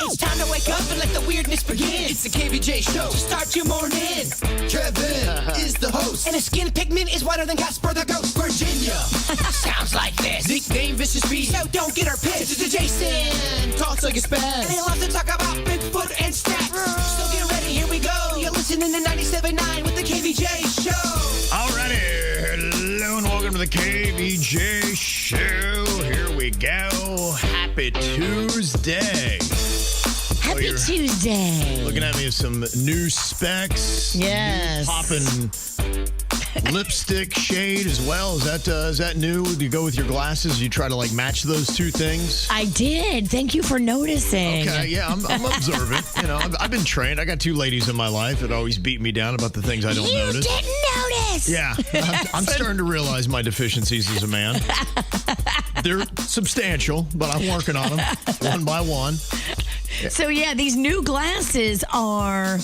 It's time to wake up and let the weirdness begin. It's the KVJ show to start your morning. Kevin is the host, and his skin pigment is whiter than Casper the Ghost. Virginia sounds like this. Nickname Vicious Beast, so don't get her pissed. It's Jason talks like a spaz, and he loves to talk about Bigfoot and stats. So get ready, here we go. You're listening to 97.9 with the KVJ show. Alrighty, hello and welcome to the KVJ show. Here we go. Happy Tuesday. Happy Tuesday. Looking at me with some new specs. Yes. New popping lipstick shade as well. Is that new? Do you go with your glasses? You try to like match those two things? I did. Thank you for noticing. Okay, yeah, I'm observant. You know, I've been trained. I got two ladies in my life that always beat me down about the things I don't notice. You didn't notice. Yeah, I'm starting to realize my deficiencies as a man. They're substantial, but I'm working on them one by one. So, yeah, these new glasses are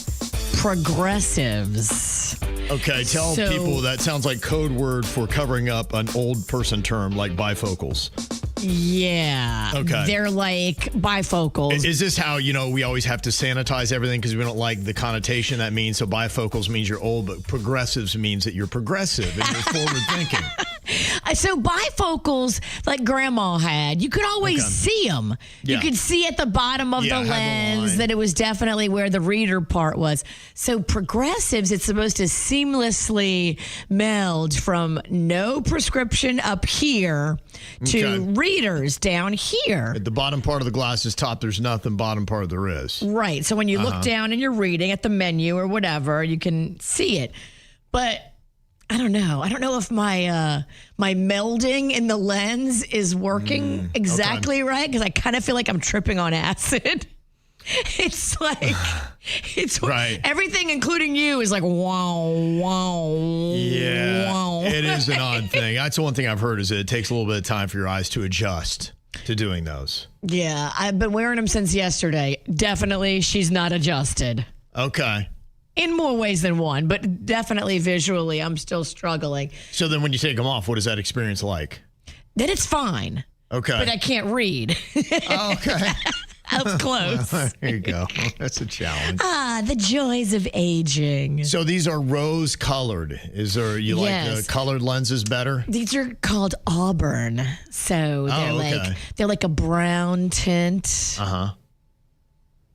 progressives. Okay, tell people that sounds like code word for covering up an old person term like bifocals. Yeah. Okay. They're like bifocals. Is this how, we always have to sanitize everything because we don't like the connotation that means? So bifocals means you're old, but progressives means that you're progressive and you're forward thinking. So bifocals, like Grandma had, you could always see them. Yeah. You could see at the bottom of the lens that it was definitely where the reader part was. So progressives, it's supposed to seamlessly meld from no prescription up here to readers down here. At the bottom part of the glasses top, there's nothing. Bottom part, there is. Right. So when you look down and you're reading at the menu or whatever, you can see it. But I don't know. I don't know if my my melding in the lens is working exactly right, because I kind of feel like I'm tripping on acid. It's like, it's right. Everything, including you, is like, wow, wow. Yeah, wow. It is an odd thing. That's the one thing I've heard is that it takes a little bit of time for your eyes to adjust to doing those. Yeah, I've been wearing them since yesterday. Definitely, she's not adjusted. Okay. In more ways than one, but definitely visually, I'm still struggling. So then when you take them off, what is that experience like? Then it's fine. Okay. But I can't read. Oh, okay. Up close. There you go. That's a challenge. The joys of aging. So these are rose colored. Like the colored lenses better? These are called auburn. So they're like a brown tint.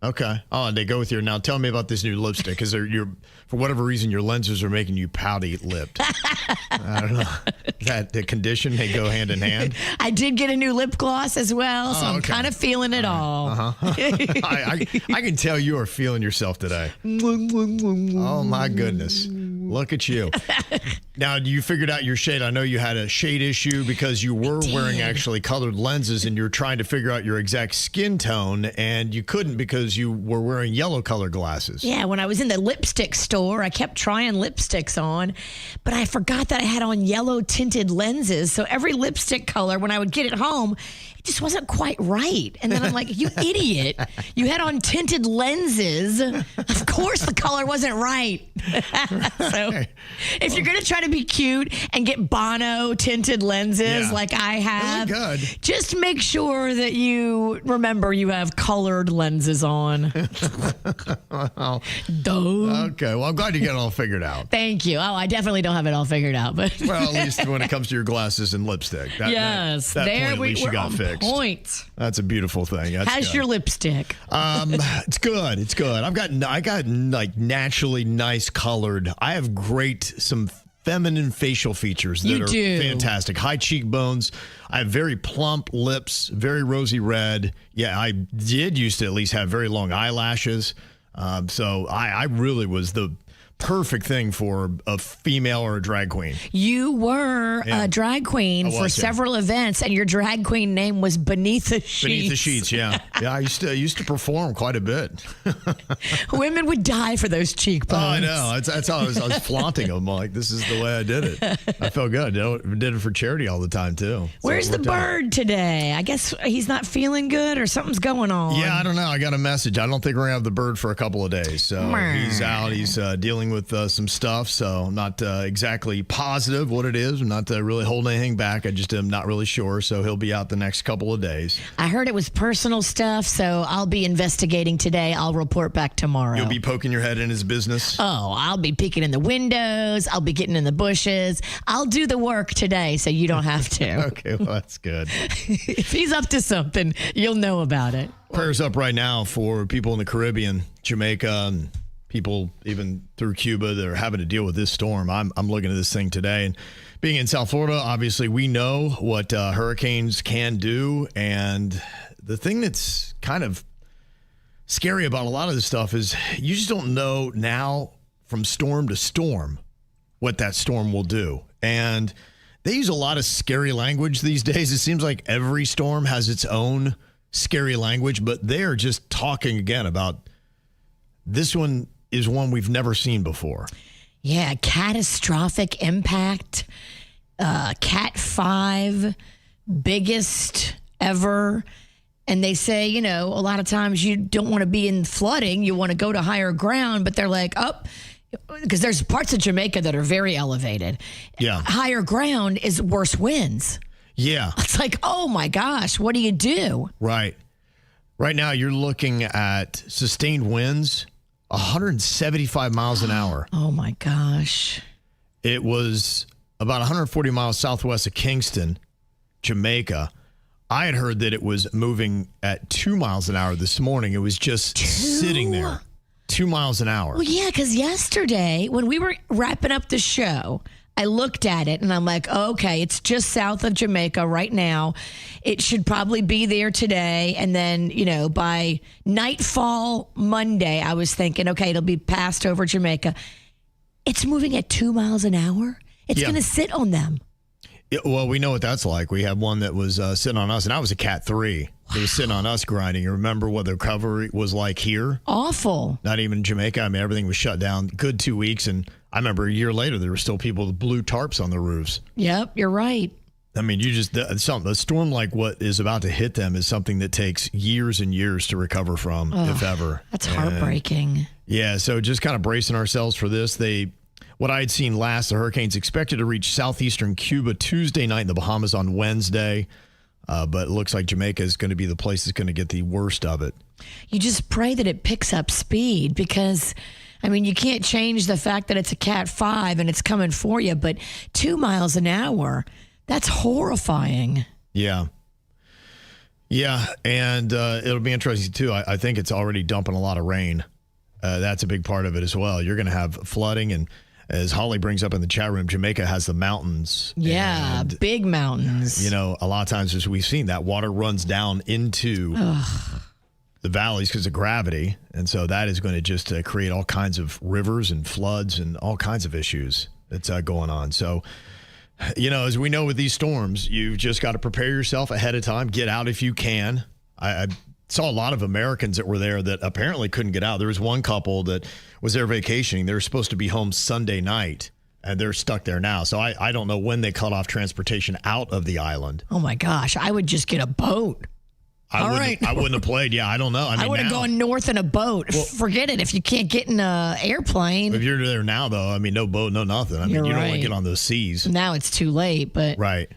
Okay. Oh, and they go with now tell me about this new lipstick, because for whatever reason your lenses are making you pouty lipped. I don't know. Is that the condition? They go hand in hand? I did get a new lip gloss as well, so I'm kind of feeling it all. I can tell you are feeling yourself today. Oh my goodness. Look at you. Now, you figured out your shade. I know you had a shade issue because you were wearing actually colored lenses and you're trying to figure out your exact skin tone, and you couldn't because you were wearing yellow color glasses. Yeah, when I was in the lipstick store, I kept trying lipsticks on, but I forgot that I had on yellow tinted lenses. So every lipstick color, when I would get it home, it just wasn't quite right. And then I'm like, you idiot. You had on tinted lenses. Of course the color wasn't right. So if you're going to try to be cute and get Bono tinted lenses like I have, really good. Just make sure that you remember you have colored lenses on. Well, Duh. okay, well, I'm glad you got it all figured out. Thank you. Oh, I definitely don't have it all figured out. But well, at least when it comes to your glasses and lipstick. That there point, at least you got fixed. Point. That's a beautiful thing. How's your lipstick? It's good. It's good. I got like naturally nice colored. I have some feminine facial features that are fantastic. High cheekbones. I have very plump lips, very rosy red. Yeah, I did used to at least have very long eyelashes. So I really was the perfect thing for a female or a drag queen. You were a drag queen for several events, and your drag queen name was Beneath the Sheets. Beneath the Sheets, yeah. Yeah, I used to perform quite a bit. Women would die for those cheekbones. Oh, I know. That's how I was flaunting them. Like, this is the way I did it. I felt good. I did it for charity all the time, too. So where's the bird today? I guess he's not feeling good or something's going on. Yeah, I don't know. I got a message. I don't think we're going to have the bird for a couple of days. So he's out. He's dealing dealing with some stuff, so I'm not exactly positive what it is. I'm not really holding anything back. I just am not really sure, so he'll be out the next couple of days. I heard it was personal stuff, so I'll be investigating today. I'll report back tomorrow. You'll be poking your head in his business? Oh, I'll be peeking in the windows. I'll be getting in the bushes. I'll do the work today, so you don't have to. Okay, well, that's good. If he's up to something, you'll know about it. Prayers up right now for people in the Caribbean, Jamaica, and people even through Cuba that are having to deal with this storm. I'm looking at this thing today, and being in South Florida, obviously we know what hurricanes can do, and the thing that's kind of scary about a lot of this stuff is you just don't know now from storm to storm what that storm will do. And they use a lot of scary language these days. It seems like every storm has its own scary language, but they are just talking again about this one is one we've never seen before. Yeah, catastrophic impact, Cat 5, biggest ever. And they say, you know, a lot of times you don't want to be in flooding. You want to go to higher ground, but they're like, because there's parts of Jamaica that are very elevated. Yeah. Higher ground is worse winds. Yeah. It's like, oh my gosh, what do you do? Right. Right now you're looking at sustained winds, 175 miles an hour. Oh my gosh. It was about 140 miles southwest of Kingston, Jamaica. I had heard that it was moving at 2 miles an hour this morning. It was just sitting there. 2 miles an hour. Well, yeah, because yesterday when we were wrapping up the show, I looked at it and I'm like, okay, it's just south of Jamaica right now. It should probably be there today. And then, you know, by nightfall Monday, I was thinking, okay, it'll be passed over Jamaica. It's moving at 2 miles an hour. It's going to sit on them. Yeah, well, we know what that's like. We had one that was sitting on us, and I was a Cat 3. Wow. It was sitting on us grinding. You remember what the recovery was like here? Awful. Not even Jamaica. I mean, everything was shut down. Good 2 weeks, and I remember a year later, there were still people with blue tarps on the roofs. Yep, you're right. I mean, a storm like what is about to hit them is something that takes years and years to recover from, if ever. That's heartbreaking. Yeah, so just kind of bracing ourselves for this. What I had seen last, the hurricane's expected to reach southeastern Cuba Tuesday night in the Bahamas on Wednesday. But it looks like Jamaica is going to be the place that's going to get the worst of it. You just pray that it picks up speed because, I mean, you can't change the fact that it's a Cat 5 and it's coming for you, but 2 miles an hour, that's horrifying. Yeah. Yeah, and it'll be interesting, too. I think it's already dumping a lot of rain. That's a big part of it as well. You're going to have flooding, and as Holly brings up in the chat room, Jamaica has the mountains. Yeah, big mountains. You know, a lot of times as we've seen, that water runs down into the valleys because of gravity. And so that is going to just create all kinds of rivers and floods and all kinds of issues that's going on. So, you know, as we know with these storms, you've just got to prepare yourself ahead of time. Get out if you can. I saw a lot of Americans that were there that apparently couldn't get out. There was one couple that was there vacationing. They were supposed to be home Sunday night, and they're stuck there now. So I don't know when they cut off transportation out of the island. Oh, my gosh. I would just get a boat. I wouldn't have played. Yeah, I don't know. I would have gone north in a boat. Well, forget it. If you can't get in an airplane. If you're there now, though, I mean, no boat, no nothing. I mean, you don't want to get on those seas. Now it's too late, but. Right.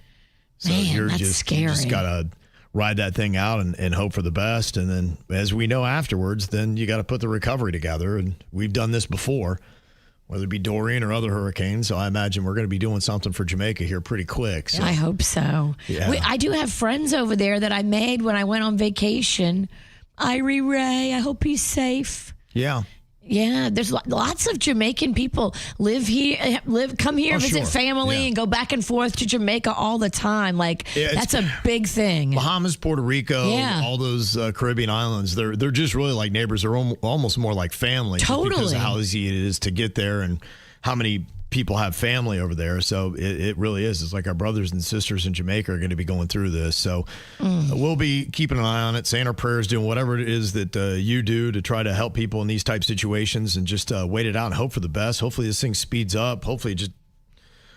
So man, that's scary. You just got to ride that thing out and hope for the best. And then as we know afterwards, then you got to put the recovery together. And we've done this before, whether it be Dorian or other hurricanes. So I imagine we're going to be doing something for Jamaica here pretty quick. So. I hope so. Yeah. I do have friends over there that I made when I went on vacation. Irie Ray, I hope he's safe. Yeah. Yeah, there's lots of Jamaican people come here, visit family, and go back and forth to Jamaica all the time. Like, that's a big thing. Bahamas, Puerto Rico, all those Caribbean islands, they're just really like neighbors. They're almost more like family. Totally. Because of how easy it is to get there and how many people have family over there. So it really is. It's like our brothers and sisters in Jamaica are going to be going through this. So we'll be keeping an eye on it, saying our prayers, doing whatever it is that you do to try to help people in these type situations, and just wait it out and hope for the best. Hopefully this thing speeds up. Hopefully it just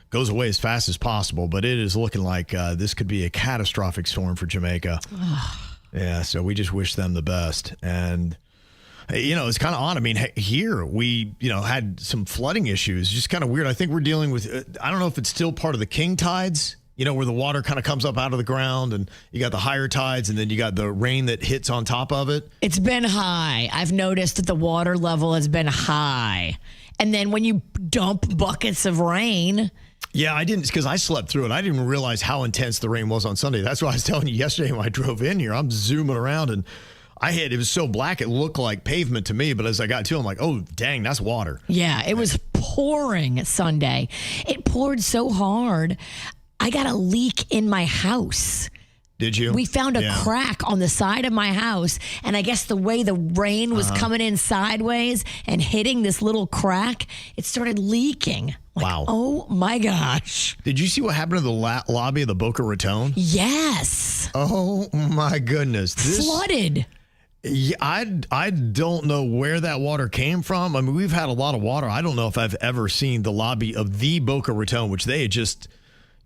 goes away as fast as possible. But it is looking like this could be a catastrophic storm for Jamaica. Yeah, so we just wish them the best. And It's kind of odd. I mean, here we, had some flooding issues. Just kind of weird. I think we're dealing with, I don't know if it's still part of the king tides, where the water kind of comes up out of the ground and you got the higher tides and then you got the rain that hits on top of it. It's been high. I've noticed that the water level has been high. And then when you dump buckets of rain. Yeah, I didn't, because I slept through it. I didn't realize how intense the rain was on Sunday. That's why I was telling you yesterday when I drove in here. I'm zooming around and it was so black it looked like pavement to me. But as I got to it, I'm like, oh, dang, that's water. Yeah, it was pouring Sunday. It poured so hard. I got a leak in my house. Did you? We found a crack on the side of my house, and I guess the way the rain was coming in sideways and hitting this little crack, it started leaking. Wow. Oh, my gosh. Did you see what happened to the lobby of the Boca Raton? Yes. Oh, my goodness. Flooded. Yeah, I don't know where that water came from. I mean, we've had a lot of water. I don't know if I've ever seen the lobby of the Boca Raton, which they had just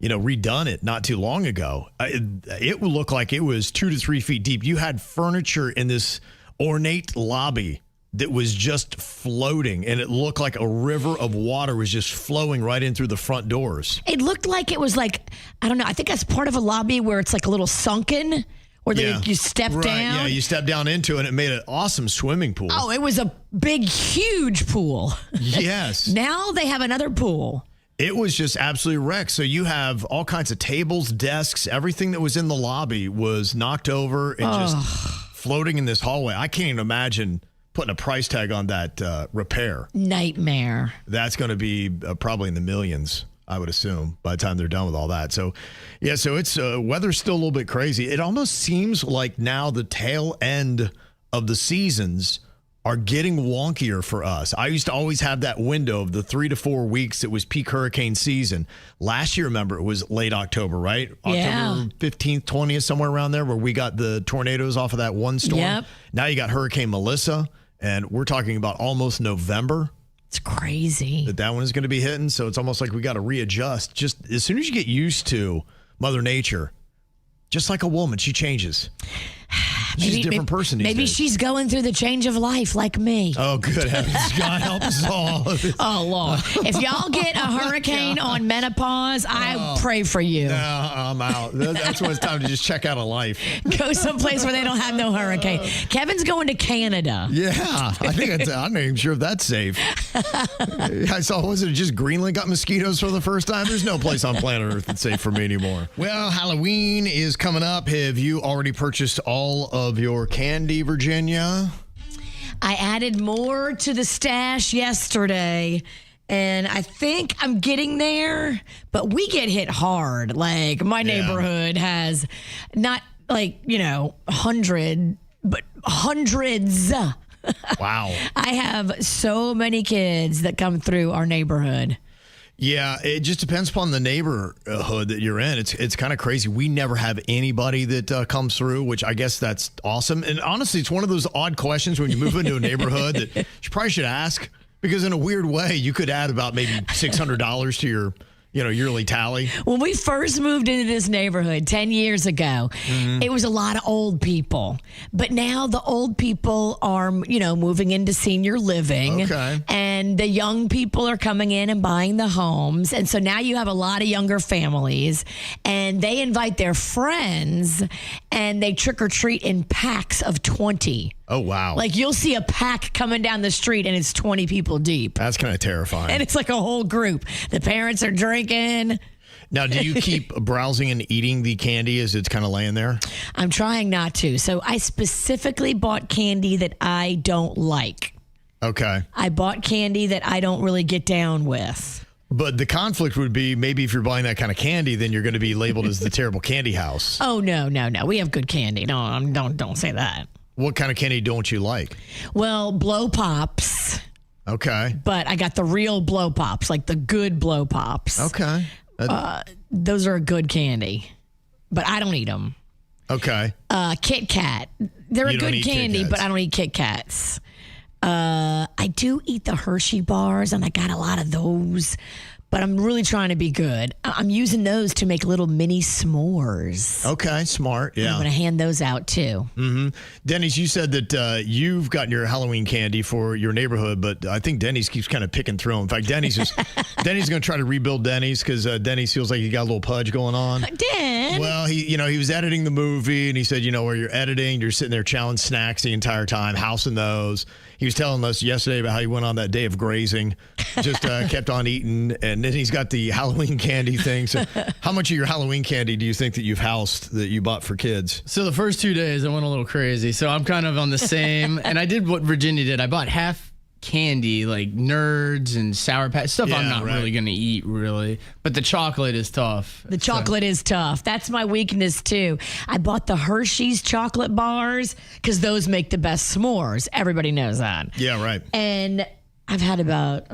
redone it not too long ago. It would look like it was 2 to 3 feet deep. You had furniture in this ornate lobby that was just floating, and it looked like a river of water was just flowing right in through the front doors. It looked like it was like, I don't know, I think that's part of a lobby where it's like a little sunken, where you step down. Yeah, you step down into it, and it made an awesome swimming pool. Oh, it was a big, huge pool. Yes. Now they have another pool. It was just absolutely wrecked. So you have all kinds of tables, desks, everything that was in the lobby was knocked over and just floating in this hallway. I can't even imagine putting a price tag on that repair. Nightmare. That's going to be probably in the millions, I would assume, by the time they're done with all that. So, yeah, so it's weather's still a little bit crazy. It almost seems like now the tail end of the seasons are getting wonkier for us. I used to always have that window of the 3 to 4 weeks that was peak hurricane season. Last year, remember, it was late October, right? Yeah. October 15th, 20th, somewhere around there, where we got the tornadoes off of that one storm. Yep. Now you got Hurricane Melissa, and we're talking about almost November. It's crazy. That one is going to be hitting, so it's almost like we got to readjust. Just as soon as you get used to Mother Nature, just like a woman, she changes. She's a different person these Maybe days. she's going through the change of life like me. Oh, good heavens. God help us all. Oh, Lord. If y'all get a hurricane on menopause, I pray for you. No, I'm out. That's when it's time to just check out of life. Go someplace where they don't have no hurricane. Kevin's going to Canada. Yeah. I'm not even sure if that's safe. I saw, was it just Greenland got mosquitoes for the first time? There's no place on planet Earth that's safe for me anymore. Well, Halloween is coming up. Have you already purchased all of your candy, Virginia? I added more to the stash yesterday, and I think I'm getting there, but we get hit hard. Like, my neighborhood has not like, 100, but hundreds. Wow. I have so many kids that come through our neighborhood. Yeah, it just depends upon the neighborhood that you're in. It's kind of crazy. We never have anybody that comes through, which I guess that's awesome. And honestly, it's one of those odd questions when you move into a neighborhood that you probably should ask, because in a weird way, you could add about maybe $600 to your yearly tally. When we first moved into this neighborhood 10 years ago, it was a lot of old people. But now the old people are, moving into senior living. Okay. And the young people are coming in and buying the homes. And so now you have a lot of younger families, and they invite their friends, and they trick or treat in packs of 20. Oh, wow. Like, you'll see a pack coming down the street, and it's 20 people deep. That's kind of terrifying. And it's like a whole group. The parents are drinking. Now, do you keep browsing and eating the candy as it's kind of laying there? I'm trying not to. So I specifically bought candy that I don't like. Okay. I bought candy that I don't really get down with. But the conflict would be, maybe if you're buying that kind of candy, then you're going to be labeled as the terrible candy house. Oh, no. We have good candy. No, don't say that. What kind of candy don't you like? Well, blow pops. Okay. But I got the real blow pops, like the good blow pops. Okay. Those are a good candy, but I don't eat them. Okay. Kit Kat. They're a good candy, but I don't eat Kit Kats. I do eat the Hershey bars, and I got a lot of those. but I'm really trying to be good. I'm using those to make little mini s'mores. Okay, smart. Yeah. I'm going to hand those out too. Denny's, you said that you've gotten your Halloween candy for your neighborhood, but I think Denny's keeps kind of picking through. In fact, Denny's going to try to rebuild Denny's because Denny's feels like he got a little pudge going on. Dan. Well, he was editing the movie, and he said, where you're editing, you're sitting there chowing snacks the entire time, housing those. He was telling us yesterday about how he went on that day of grazing, just kept on eating, and then he's got the Halloween candy thing. So how much of your Halloween candy do you think that you've housed that you bought for kids? So the first 2 days, I went a little crazy. So I'm kind of on the same, and I did what Virginia did. I bought half candy, like Nerds and Sour Patch, stuff I'm not really going to eat, really. But the chocolate is tough. The chocolate is tough. That's my weakness, too. I bought the Hershey's chocolate bars because those make the best s'mores. Everybody knows that. Yeah, right. And I've had about,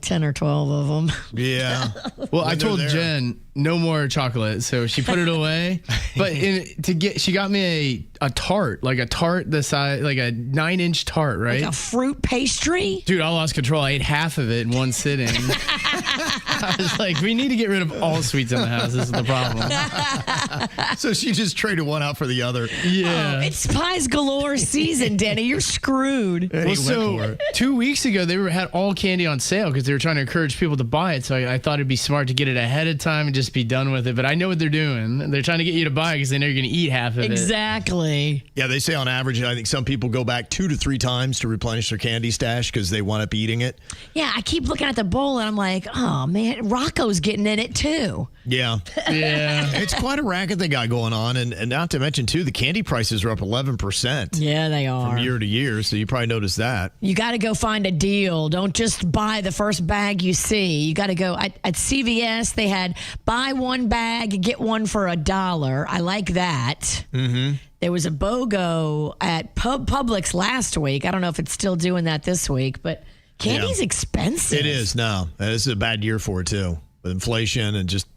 10 or 12 of them. Yeah. Well, I told Jen no more chocolate, so she put it away. But she got me a tart, like a tart the size, like a 9-inch tart, right? Like a fruit pastry? Dude, I lost control. I ate half of it in one sitting. I was like, we need to get rid of all sweets in the house. This is the problem. So she just traded one out for the other. Yeah. Oh, it's pies galore season, Denny. You're screwed. Well, so 2 weeks ago, they had all candy on sale because they were trying to encourage people to buy it. So I thought it'd be smart to get it ahead of time and just be done with it. But I know what they're doing. They're trying to get you to buy it because they know you're going to eat half of it. Exactly. Yeah, they say on average, I think some people go back 2 to 3 times to replenish their candy stash because they wind up eating it. Yeah, I keep looking at the bowl and I'm like, oh man, Rocco's getting in it too. Yeah. Yeah. It's quite a racket they got going on. And not to mention, too, the candy prices are up 11%. Yeah, they are. From year to year, so you probably noticed that. You got to go find a deal. Don't just buy the first bag you see. You got to go. At CVS, they had buy one bag, get one for $1. I like that. Mm-hmm. There was a BOGO at Publix last week. I don't know if it's still doing that this week, but candy's expensive. It is now. This is a bad year for it, too. With inflation and just,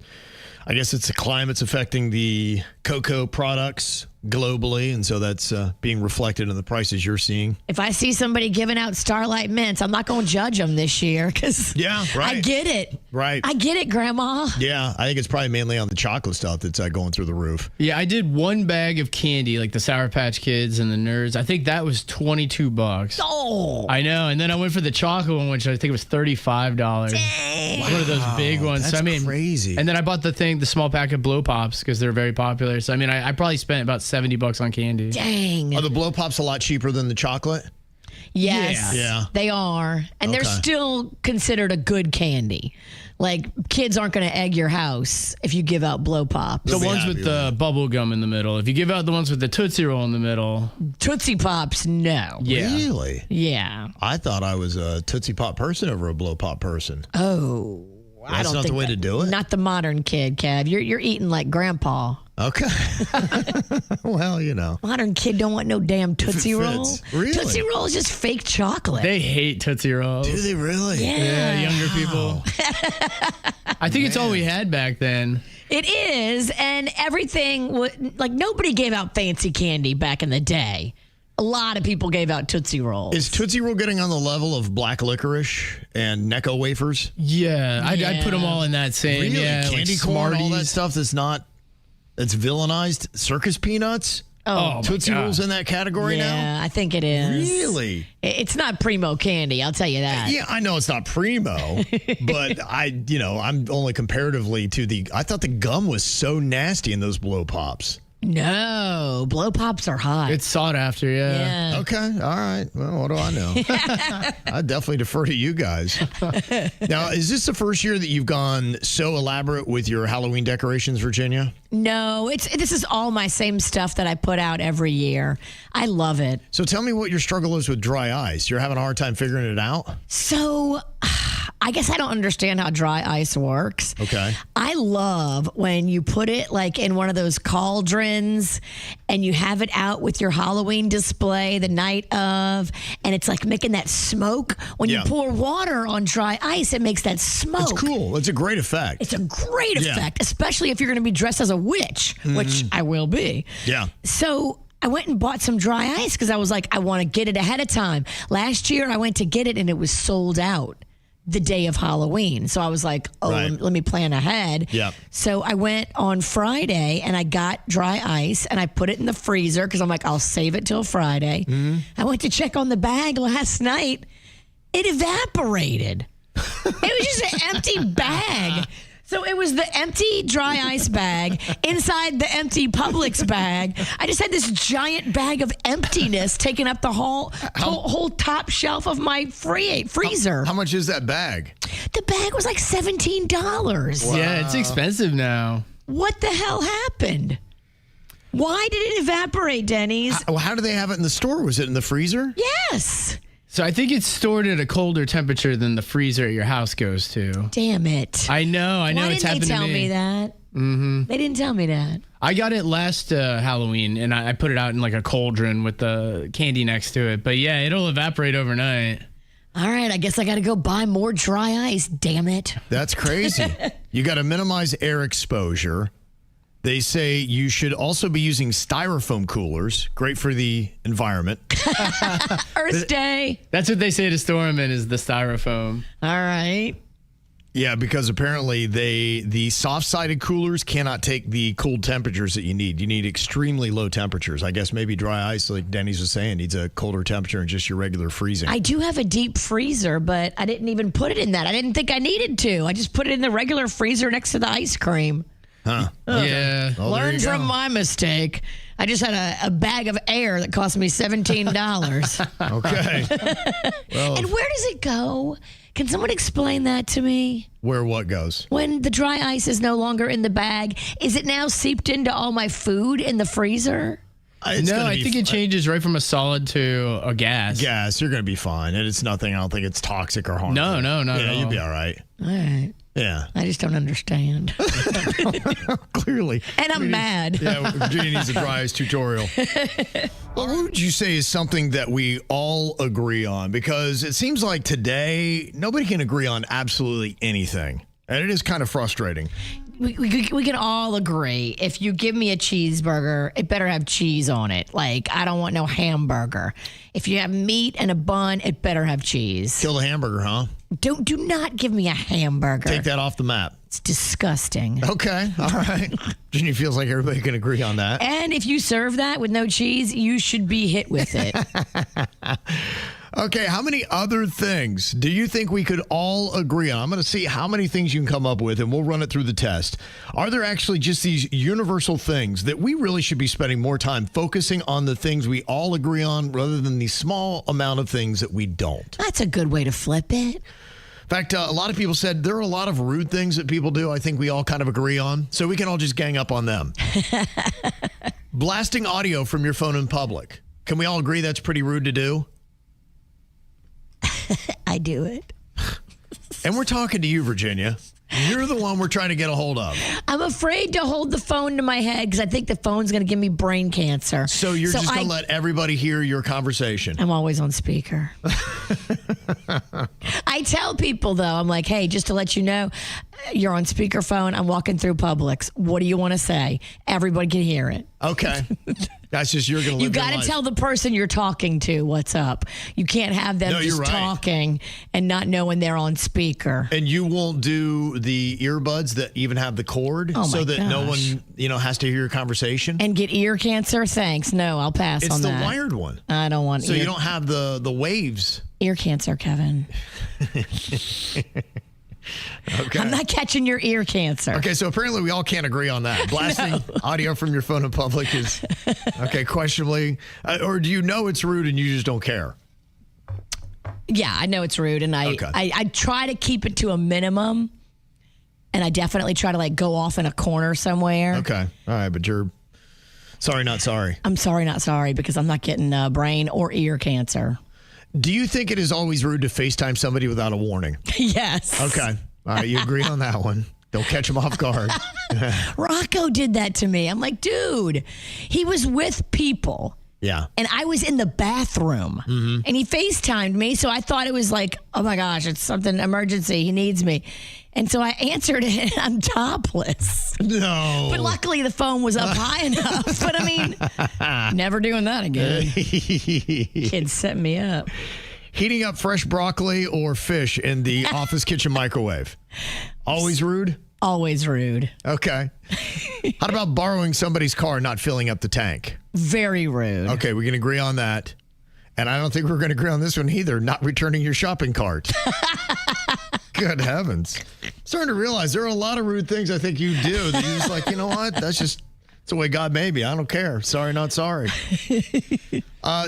I guess it's the climate's affecting the cocoa products globally, and so that's being reflected in the prices you're seeing. If I see somebody giving out Starlight Mints, I'm not going to judge them this year because I get it. Right. I get it, Grandma. Yeah, I think it's probably mainly on the chocolate stuff that's going through the roof. Yeah, I did one bag of candy, like the Sour Patch Kids and the Nerds. I think that was $22. Oh. I know. And then I went for the chocolate one, which I think was $35. Dang. One of those big ones. That's crazy. And then I bought the small pack of Blow Pops because they're very popular. So, I probably spent about $70 on candy. Dang. Are the Blow Pops a lot cheaper than the chocolate? Yes, Yeah. they are. And they're still considered a good candy. Like, kids aren't going to egg your house if you give out Blow Pops. The ones with the bubble gum in the middle. If you give out the ones with the Tootsie Roll in the middle. Tootsie Pops, no. Yeah. Really? Yeah. I thought I was a Tootsie Pop person over a Blow Pop person. Oh. I don't not think the way to do it? Not the modern kid, Kev. You're eating like Grandpa. Okay. Well, Modern kid don't want no damn Tootsie Roll. Really? Tootsie Roll is just fake chocolate. They hate Tootsie Rolls. Do they really? Yeah. Younger people. I think it's all we had back then. It is, and everything like nobody gave out fancy candy back in the day. A lot of people gave out Tootsie Rolls. Is Tootsie Roll getting on the level of black licorice and Necco wafers? Yeah, I'd put them all in that same. Really? Yeah, Candy corn, all that stuff that's villainized. Circus peanuts? Oh, Tootsie Rolls in that category now? Yeah, I think it is. Really? It's not primo candy, I'll tell you that. Yeah, I know it's not primo, but I'm only comparatively to I thought the gum was so nasty in those Blow Pops. No, Blow Pops are hot. It's sought after, yeah. Okay, all right. Well, what do I know? I definitely defer to you guys. Now, is this the first year that you've gone so elaborate with your Halloween decorations, Virginia? No, this is all my same stuff that I put out every year. I love it. So tell me what your struggle is with dry ice. You're having a hard time figuring it out? So I guess I don't understand how dry ice works. Okay. I love when you put it like in one of those cauldrons and you have it out with your Halloween display the night of, and it's like making that smoke. When you pour water on dry ice, it makes that smoke. It's cool. It's a great effect. It's a great effect, especially if you're going to be dressed as a witch, which I will be. Yeah. So I went and bought some dry ice because I was like, I want to get it ahead of time. Last year, I went to get it and it was sold out. the day of Halloween. So I was like, let me plan ahead. Yep. So I went on Friday and I got dry ice and I put it in the freezer because I'm like, I'll save it till Friday. I went to check on the bag last night. It evaporated. It was just an empty bag. So it was the empty dry ice bag inside the empty Publix bag. I just had this giant bag of emptiness taking up the whole top shelf of my freezer. How much is that bag? The bag was like $17. Wow. Yeah, it's expensive now. What the hell happened? Why did it evaporate, Denny's? How do they have it in the store? Was it in the freezer? Yes. So I think it's stored at a colder temperature than the freezer at your house goes to. Damn it. I know. Why It's didn't happened they tell to me. me that? Mm-hmm. They didn't tell me that. I got it last Halloween, and I put it out in like a cauldron with the candy next to it. But yeah, it'll evaporate overnight. All right, I guess I got to go buy more dry ice, damn it. That's crazy. You got to minimize air exposure. They say you should also be using styrofoam coolers. Great for the environment. Earth Day. That's what they say to store them in, is the styrofoam. All right. Yeah, because apparently the soft-sided coolers cannot take the cold temperatures that you need. You need extremely low temperatures. I guess maybe dry ice, like Denny's was saying, needs a colder temperature than just your regular freezing. I do have a deep freezer, but I didn't even put it in that. I didn't think I needed to. I just put it in the regular freezer next to the ice cream. Huh. Yeah. Well, Learn from my mistake. I just had a bag of air that cost me $17. Okay. Well, And where does it go? Can someone explain that to me? where what goes? When the dry ice is no longer in the bag, is it now seeped into all my food in the freezer? No, I think it changes right from a solid to a gas. Gas, you're going to be fine. And it's nothing, I don't think it's toxic or harmful. No, not Yeah, at all. you'll be all right. All right. Yeah. I just don't understand. Clearly. And I'm mad. Yeah, Virginia needs a dry ice tutorial. Well, what would you say is something that we all agree on? Because it seems like today, nobody can agree on absolutely anything. And it is kind of frustrating. We can all agree, if you give me a cheeseburger, it better have cheese on it. Like, I don't want no hamburger. If you have meat and a bun, it better have cheese. Kill the hamburger, huh? Do not give me a hamburger. Take that off the map. It's disgusting. Okay. All right. Virginia feels like everybody can agree on that. And if you serve that with no cheese, you should be hit with it. Okay, how many other things do you think we could all agree on? I'm going to see how many things you can come up with, and we'll run it through the test. Are there actually just these universal things that we really should be spending more time focusing on the things we all agree on rather than the small amount of things that we don't? That's a good way to flip it. In fact, a lot of people said there are a lot of rude things that people do I think we all kind of agree on, so we can all just gang up on them. Blasting audio from your phone in public. Can we all agree that's pretty rude to do? I do it. And we're talking to you, Virginia. You're the one we're trying to get a hold of. I'm afraid to hold the phone to my head because I think the phone's going to give me brain cancer. So you're just going to let everybody hear your conversation. I'm always on speaker. I tell people, though, I'm like, hey, just to let you know, you're on speakerphone. I'm walking through Publix. What do you want to say? Everybody can hear it. Okay. That's just you're going to live You got to tell the person you're talking to what's up. You can't have them just talking and not know when they're on speaker. And you won't do the earbuds that even have the cord so that no one, has to hear your conversation? And get ear cancer? Thanks. No, I'll pass on that. It's the wired one. I don't want So you don't have the waves. Ear cancer, Kevin. Okay. I'm not catching your ear cancer. Okay, so apparently we all can't agree on that. Blasting audio from your phone in public is, questionably. Or do you know it's rude and you just don't care? Yeah, I know it's rude, and I try to keep it to a minimum, and I definitely try to go off in a corner somewhere. Okay, all right, but you're sorry, not sorry. I'm sorry, not sorry, because I'm not getting brain or ear cancer. Do you think it is always rude to FaceTime somebody without a warning? Yes. Okay, all right, you agree on that one. Don't catch them off guard. Rocco did that to me. I'm like, dude, he was with people. Yeah. And I was in the bathroom and he FaceTimed me. So I thought it was like, oh my gosh, it's something emergency. He needs me. And so I answered it and I'm topless. No. But luckily the phone was up high enough. But I mean, never doing that again. Kids set me up. Heating up fresh broccoli or fish in the office kitchen microwave. Always rude? Always rude. Okay. How about borrowing somebody's car and not filling up the tank? Very rude. Okay, we can agree on that. And I don't think we're going to agree on this one either. Not returning your shopping cart. Good heavens. I'm starting to realize there are a lot of rude things I think you do that you're just like, you know what? It's the way God made me. I don't care. Sorry, not sorry.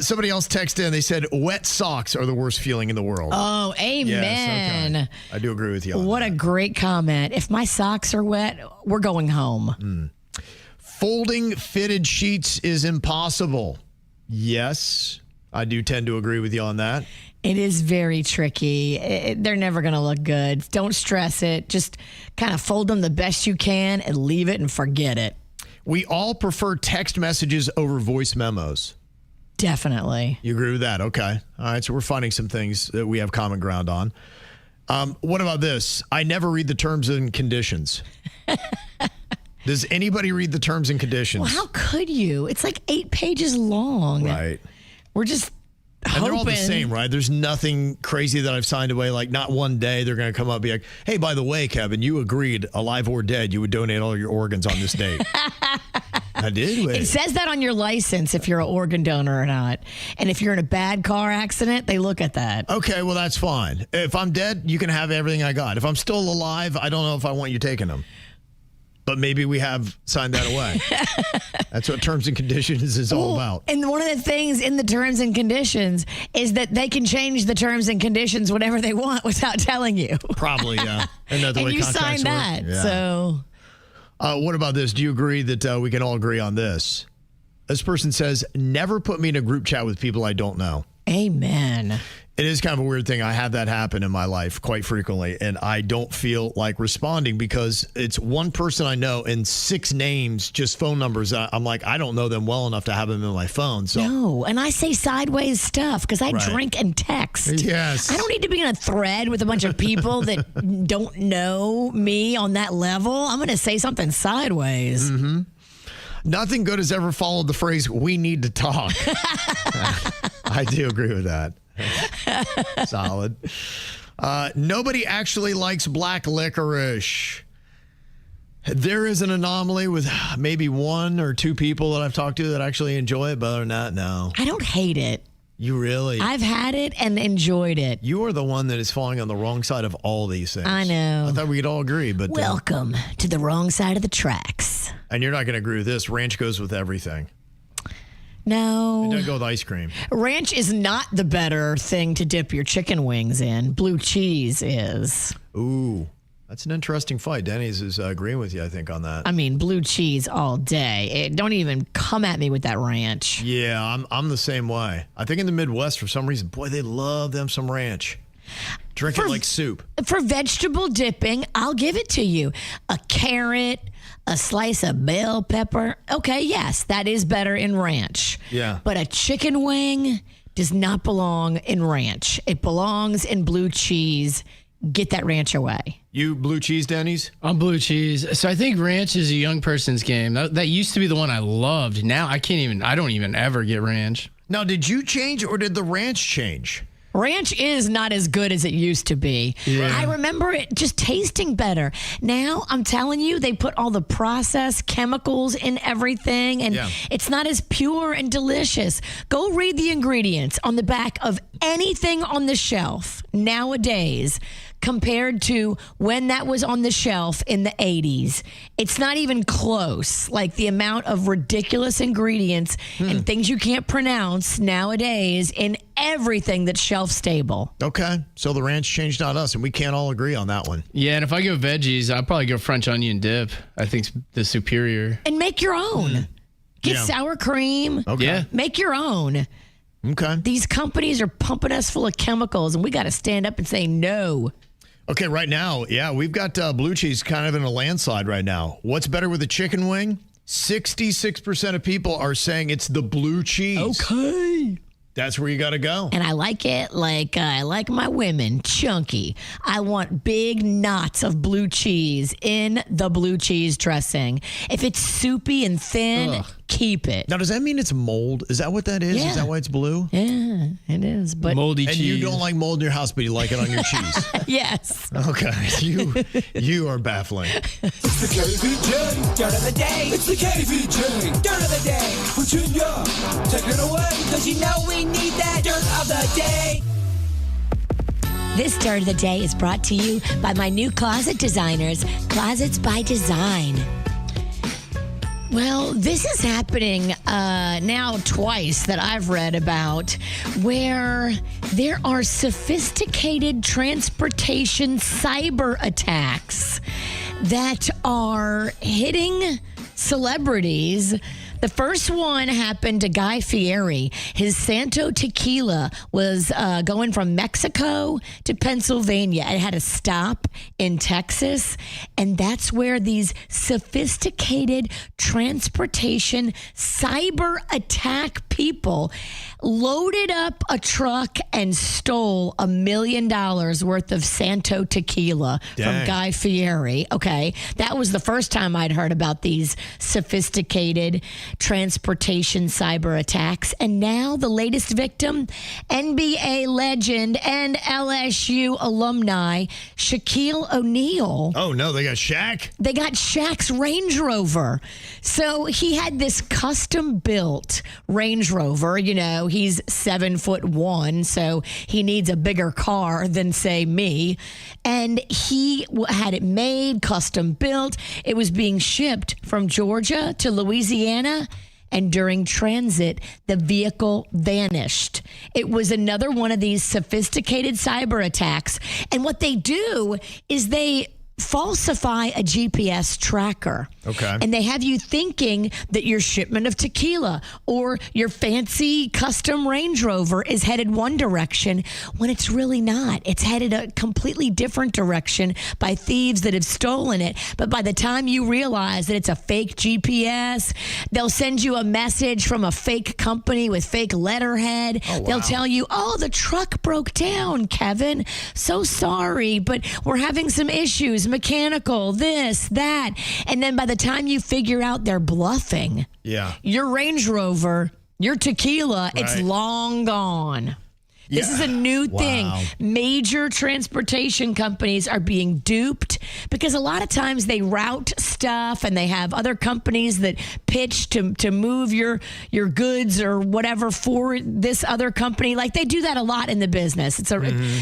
Somebody else texted in. They said wet socks are the worst feeling in the world. Oh, amen. Yes, okay. I do agree with you on What that. a great comment. If my socks are wet, we're going home. Folding fitted sheets is impossible. Yes, I do tend to agree with you on that. It is very tricky. They're never going to look good. Don't stress it. Just kind of fold them the best you can and leave it and forget it. We all prefer text messages over voice memos. Definitely. You agree with that? Okay. All right. So we're finding some things that we have common ground on. What about this? I never read the terms and conditions. Does anybody read the terms and conditions? Well, how could you? It's like 8 pages long. Right. We're just hoping. And they're all the same, right? There's nothing crazy that I've signed away. Like, not one day they're going to come up and be like, hey, by the way, Kevin, you agreed, alive or dead, you would donate all your organs on this date. I did. Wait. It says that on your license if you're an organ donor or not. And if you're in a bad car accident, they look at that. Okay, well, that's fine. If I'm dead, you can have everything I got. If I'm still alive, I don't know if I want you taking them. But maybe we have signed that away. That's what terms and conditions is all about. And one of the things in the terms and conditions is that they can change the terms and conditions whenever they want without telling you. Probably, yeah. And you signed that. Yeah. So, what about this? Do you agree that we can all agree on this? This person says, never put me in a group chat with people I don't know. amen. It is kind of a weird thing. I have that happen in my life quite frequently, and I don't feel like responding because it's one person I know and 6 names, just phone numbers. I'm like, I don't know them well enough to have them in my phone. So No, and I say sideways stuff because I drink and text. Yes. I don't need to be in a thread with a bunch of people that don't know me on that level. I'm going to say something sideways. Mm-hmm. Nothing good has ever followed the phrase, we need to talk. I do agree with that. Solid. Nobody actually likes black licorice. There is an anomaly with maybe 1 or 2 people that I've talked to that actually enjoy it, but other than that, no. I don't hate it. You really? I've had it and enjoyed it. You are the one that is falling on the wrong side of all these things. I know. I thought we could all agree, but Welcome to the wrong side of the tracks. and you're not going to agree with this. Ranch goes with everything. It No. doesn't go with ice cream. Ranch is not the better thing to dip your chicken wings in. Blue cheese is. Ooh, that's an interesting fight. Denny's is agreeing with you, I think, on that. I mean, blue cheese all day. Don't even come at me with that ranch. Yeah, I'm the same way. I think in the Midwest, for some reason, boy, they love them some ranch. Drink it like soup. For vegetable dipping, I'll give it to you. A carrot, a slice of bell pepper. Okay, yes, that is better in ranch. Yeah. But a chicken wing does not belong in ranch. It belongs in blue cheese. Get that ranch away. You blue cheese, Denny's? I'm blue cheese. So I think ranch is a young person's game. That used to be the one I loved. Now I don't even ever get ranch. Now, did you change or did the ranch change? Ranch is not as good as it used to be. Yeah. I remember it just tasting better. Now, I'm telling you, they put all the processed chemicals in everything, and it's not as pure and delicious. Go read the ingredients on the back of anything on the shelf nowadays compared to when that was on the shelf in the 80s. It's not even close. Like the amount of ridiculous ingredients and things you can't pronounce nowadays in everything that's shelf stable. Okay, so the ranch changed, not us, and we can't all agree on that one. Yeah, and if I go veggies, I'll probably go French onion dip. I think it's the superior. And make your own. Get sour cream. Okay. Yeah. Make your own. Okay. These companies are pumping us full of chemicals, and we got to stand up and say no. Okay, right now, we've got blue cheese kind of in a landslide right now. What's better with a chicken wing? 66% of people are saying it's the blue cheese. Okay. That's where you got to go. And I like it like I like my women, chunky. I want big knots of blue cheese in the blue cheese dressing. If it's soupy and thin, keep it. Now, does that mean it's mold? Is that what that is? Yeah. Is that why it's blue? Yeah. It is. But moldy and cheese. you don't like mold in your house, but you like it on your cheese. yes. Okay. You are baffling. It's the KVJ Dirt of the Day. It's the KVJ Dirt of the Day. Virginia, take it away. Because you know we need that Dirt of the Day. This Dirt of the Day is brought to you by my new closet designers, Closets by Design. Well, this is happening now twice that I've read about, where there are sophisticated transportation cyber attacks that are hitting celebrities. The first one happened to Guy Fieri. His Santo Tequila was going from Mexico to Pennsylvania. It had a stop in Texas, and that's where these sophisticated transportation cyber attack people loaded up a truck and stole $1 million worth of Santo Tequila from Guy Fieri. Okay, that was the first time I'd heard about these sophisticated transportation cyber attacks. And now the latest victim, NBA legend and LSU alumni, Shaquille O'Neal. Oh, no, they got Shaq? They got Shaq's Range Rover. So he had this custom-built Range Rover. You know, he's 7'1", so he needs a bigger car than, say, me. And he had it made, custom-built. It was being shipped from Georgia to Louisiana. And during transit, the vehicle vanished. It was another one of these sophisticated cyber attacks. And what they do is they falsify a GPS tracker. Okay. And they have you thinking that your shipment of tequila or your fancy custom Range Rover is headed one direction when it's really not. It's headed a completely different direction by thieves that have stolen it. But by the time you realize that it's a fake GPS, they'll send you a message from a fake company with fake letterhead. Oh, wow. They'll tell you, oh, the truck broke down, Kevin. So sorry, but we're having some issues. Mechanical, this, that. And then by the time you figure out they're bluffing, your Range Rover, your tequila, it's long gone. This is a new thing. Major transportation companies are being duped because a lot of times they route stuff and they have other companies that pitch to move your goods or whatever for this other company. Like they do that a lot in the business.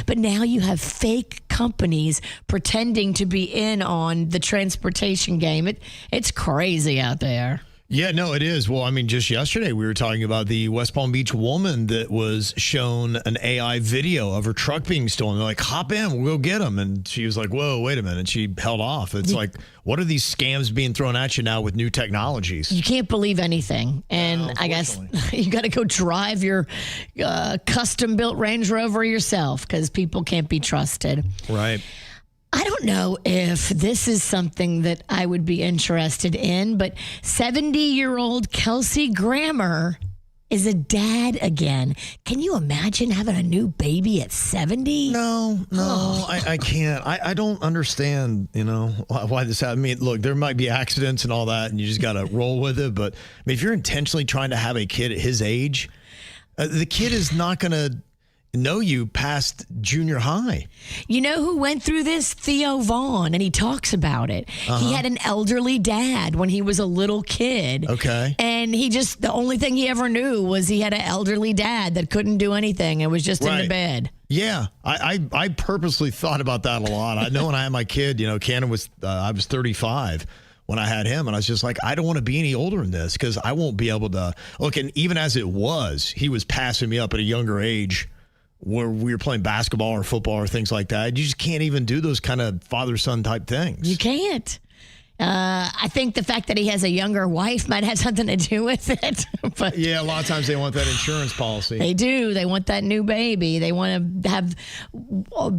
But now you have fake companies pretending to be in on the transportation game. It's crazy out there. Yeah, no, it is. Well, I mean, just yesterday we were talking about the West Palm Beach woman that was shown an AI video of her truck being stolen. They're like, hop in, we'll go get them. And she was like, whoa, wait a minute. She held off. It's like, what are these scams being thrown at you now with new technologies? You can't believe anything. And I guess you got to go drive your custom-built Range Rover yourself because people can't be trusted. Right. I don't know if this is something that I would be interested in, but 70-year-old Kelsey Grammer is a dad again. Can you imagine having a new baby at 70? No, I can't. I don't understand, why this happened. I mean, look, there might be accidents and all that, and you just got to roll with it. But I mean, if you're intentionally trying to have a kid at his age, the kid is not going to know you past junior high. You know who went through this? Theo Vaughn, and he talks about it. He had an elderly dad when he was a little kid. Okay. And the only thing he ever knew was he had an elderly dad that couldn't do anything and was just in the bed. Yeah, I purposely thought about that a lot. I know when I had my kid, Cannon was, I was 35 when I had him, and I was just like, I don't want to be any older than this because I won't be able to look. And even as it was, he was passing me up at a younger age where we were playing basketball or football or things like that. You just can't even do those kind of father-son type things. You can't. I think the fact that he has a younger wife might have something to do with it. But yeah, a lot of times they want that insurance policy. They do. They want that new baby. They want to have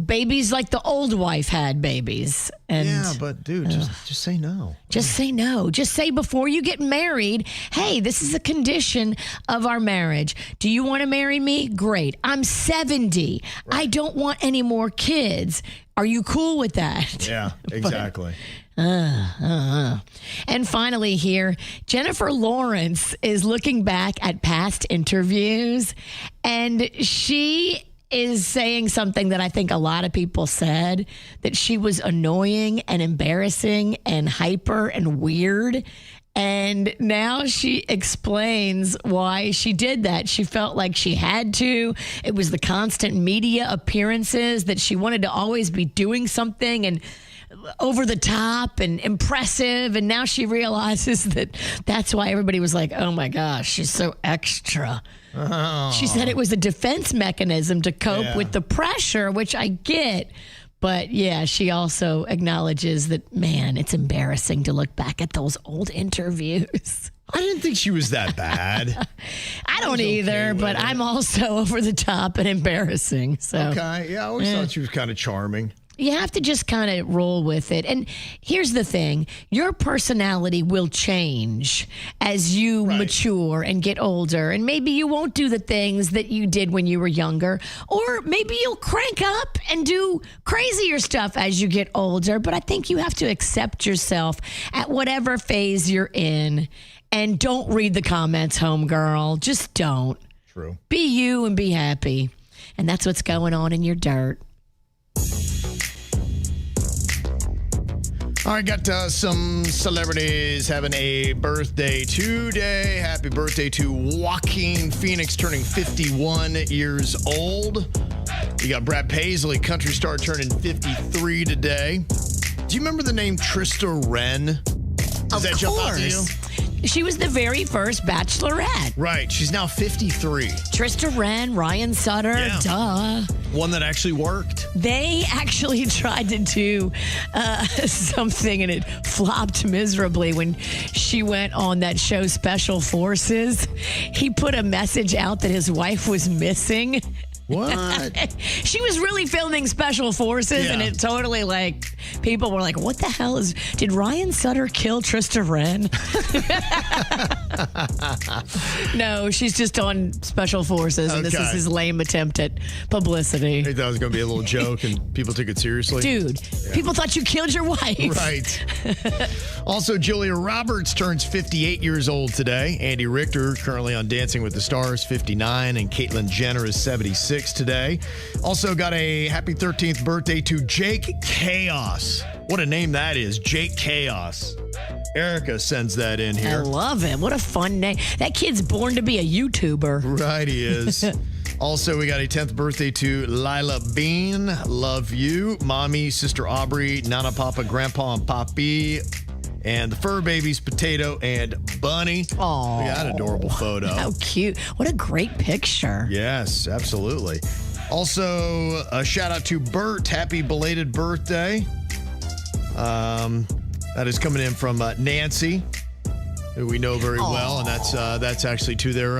babies like the old wife had babies. And, yeah, but dude, just say no. Just say no. Just say before you get married, hey, this is a condition of our marriage. Do you want to marry me? Great. I'm 70. Right. I don't want any more kids. Are you cool with that? Yeah, exactly. And finally here, Jennifer Lawrence is looking back at past interviews And she is saying something that I think a lot of people said, that she was annoying and embarrassing and hyper and weird. And now she explains why she did that. She felt like she had to. It was the constant media appearances, that she wanted to always be doing something and over the top and impressive. And now she realizes that that's why everybody was like, oh my gosh, she's so extra. Oh. She said it was a defense mechanism to cope with the pressure, which I get. But yeah, she also acknowledges that, man, it's embarrassing to look back at those old interviews. I didn't think she was that bad. I don't either, but I'm also over the top and embarrassing. So okay, yeah, I always thought she was kind of charming. You have to just kind of roll with it. And here's the thing. Your personality will change as you mature and get older. And maybe you won't do the things that you did when you were younger. Or maybe you'll crank up and do crazier stuff as you get older. But I think you have to accept yourself at whatever phase you're in. And don't read the comments, homegirl. Just don't. True. Be you and be happy. And that's what's going on in your dirt. All right, got some celebrities having a birthday today. Happy birthday to Joaquin Phoenix, turning 51 years old. You got Brad Paisley, country star, turning 53 today. Do you remember the name Trista Wren? Does that jump out to you? She was the very first Bachelorette. Right. She's now 53. Trista Wren, Ryan Sutter, duh. One that actually worked. They actually tried to do something and it flopped miserably when she went on that show Special Forces. He put a message out that his wife was missing. What? She was really filming Special Forces, and it totally, like, people were like, what the hell did Ryan Sutter kill Trista Wren? No, she's just on Special Forces, and this is his lame attempt at publicity. I thought it was going to be a little joke, and people took it seriously. Dude, people thought you killed your wife. Right. Also, Julia Roberts turns 58 years old today. Andy Richter, currently on Dancing with the Stars, 59, and Caitlyn Jenner is 76 today. Also got a happy 13th birthday to Jake Chaos. What a name that is, Jake Chaos. Erica sends that in here. I love it. What a fun name. That kid's born to be a YouTuber. Right, he is. Also, we got a 10th birthday to Lila Bean. Love you. Mommy, Sister Aubrey, Nana, Papa, Grandpa, and Papi. And the fur babies, Potato and Bunny. Oh, look at that adorable photo. How cute. What a great picture. Yes, absolutely. Also, a shout out to Bert. Happy belated birthday. That is coming in from Nancy, who we know very well. And that's actually to their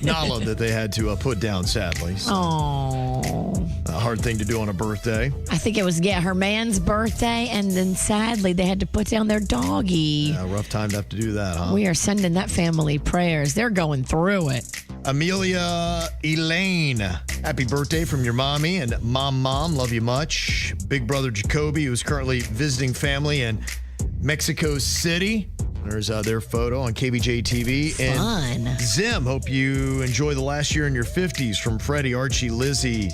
Nala that they had to put down, sadly. So, a hard thing to do on a birthday. I think it was, her man's birthday, and then sadly they had to put down their doggy. Yeah, rough time to have to do that, huh? We are sending that family prayers. They're going through it. Amelia Elaine, happy birthday from your mommy and mom, love you much. Big brother Jacoby, who is currently visiting family in Mexico City. There's their photo on KBJ TV. Fun. And Zim, hope you enjoy the last year in your 50s from Freddie, Archie, Lizzie,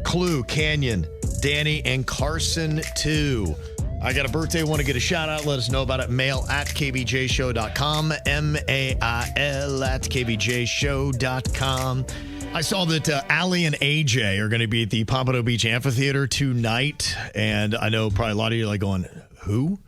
Clue, Canyon, Danny, and Carson, too. I got a birthday, want to get a shout out, let us know about it. Mail at kbjshow.com, mail at kbjshow.com. I saw that Allie and AJ are going to be at the Pompano Beach Amphitheater tonight, and I know probably a lot of you are like going, who?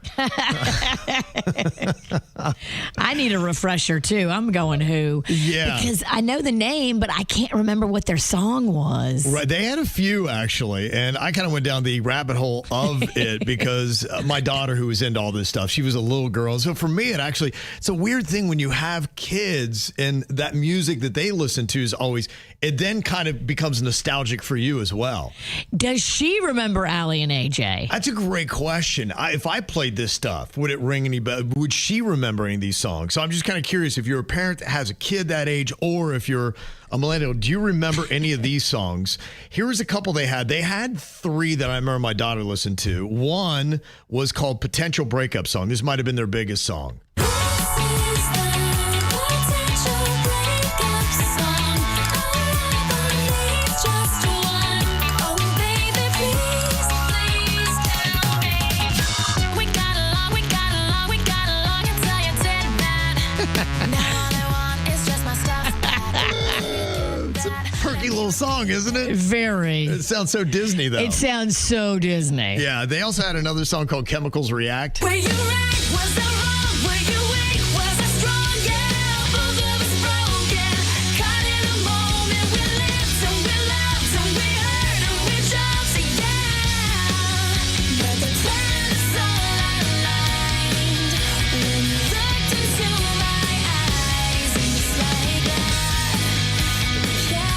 I need a refresher too. I'm going who? Yeah. Because I know the name, but I can't remember what their song was. Right. They had a few, actually. And I kind of went down the rabbit hole of it because my daughter, who was into all this stuff, she was a little girl. So for me, it's a weird thing when you have kids and that music that they listen to is always, it then kind of becomes nostalgic for you as well. Does she remember Allie and AJ? That's a great question. If I played this stuff, would it ring any bell? Would she remember any of these songs? So I'm just kind of curious if you're a parent that has a kid that age or if you're a millennial, do you remember any of these songs? Here's a couple they had. They had three that I remember my daughter listened to. One was called Potential Breakup Song. This might have been their biggest song. quirky little song, isn't it? Very. It sounds so Disney, though. It sounds so Disney. Yeah, they also had another song called Chemicals React. Were you right? Was I wrong? Were you weak? Was I strong? Yeah, both of us broken. Caught in a moment. We lived and we loved and we hurt and we jumped. Yeah, but the plan is all aligned. When you looked into my eyes, it's like that.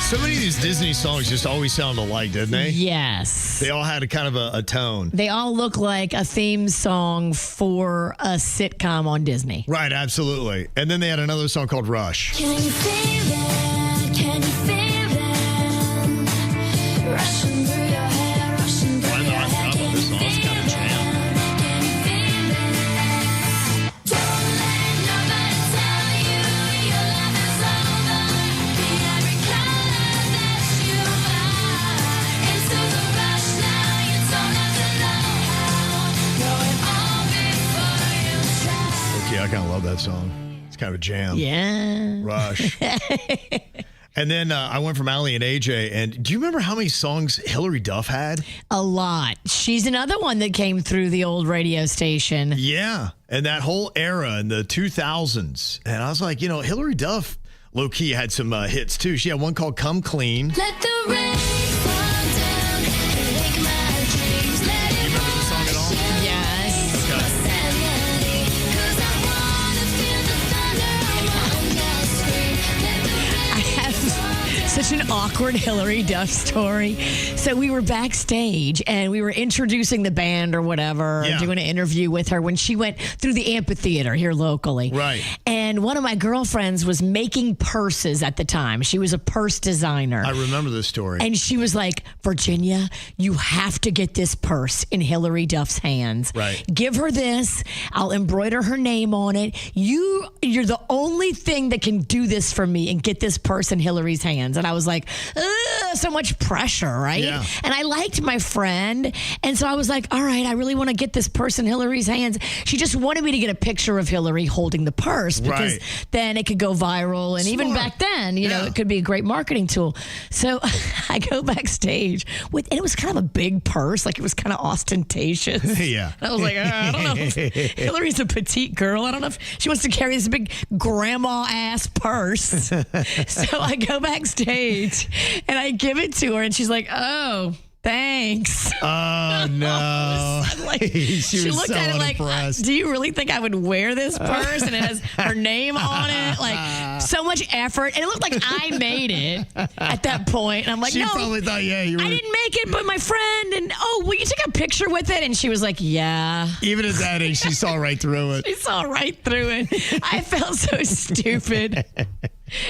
So many of these Disney songs just always sound alike, didn't they? Yes. They all had a kind of a tone. They all look like a theme song for a sitcom on Disney. Right, absolutely. And then they had another song called Rush. Can you feel it? Can you feel it? Rushing through your hair, rushing through your hair. Can you feel it? Can you feel it? Don't let nobody tell you your life is over. Be every color that you are. Into the rush now, you don't have to know how. Know it all before you try. Okay, I kind of love that song. It's kind of a jam. Yeah. Rush. And then I went from Allie and AJ. And do you remember how many songs Hillary Duff had? A lot. She's another one that came through the old radio station. Yeah. And that whole era in the 2000s. And I was like, Hillary Duff low-key had some hits too. She had one called Come Clean. Let the rain fall down and wake my dreams. Let it Remember the song at all? Yes. Okay. cause I wanna feel the thunder. I wanna scream. Let the rain I have such an awkward Hillary Duff story. So we were backstage and we were introducing the band or whatever, Yeah. doing an interview with her when she went through the amphitheater here locally. Right. And one of my girlfriends was making purses at the time. She was a purse designer. I remember this story. And she was like, Virginia, you have to get this purse in Hillary Duff's hands. Right. Give her this. I'll embroider her name on it. You're the only thing that can do this for me and get this purse in Hillary's hands. And I was like, ugh, so much pressure, right? Yeah. And I liked my friend. And so I was like, all right, I really want to get this purse in Hillary's hands. She just wanted me to get a picture of Hillary holding the purse because Right. then it could go viral. And even Smart. back then, Yeah. it could be a great marketing tool. So I go backstage and it was kind of a big purse, like it was kind of ostentatious. Yeah. And I was like, I don't know if Hillary's a petite girl. I don't know if she wants to carry this big grandma ass purse. So I go backstage and I give it to her and she's like, oh, thanks. Oh, no. Like, she she was looked so at it like, unimpressed. do you really think I would wear this purse? And it has her name on it. Like, so much effort. And it looked like I made it at that point. And I'm like, She no, probably thought, yeah, you were. I didn't make it, but my friend. And, oh, will you take a picture with it? And she was like, yeah. Even at that age, she saw right through it. She saw right through it. I felt so stupid.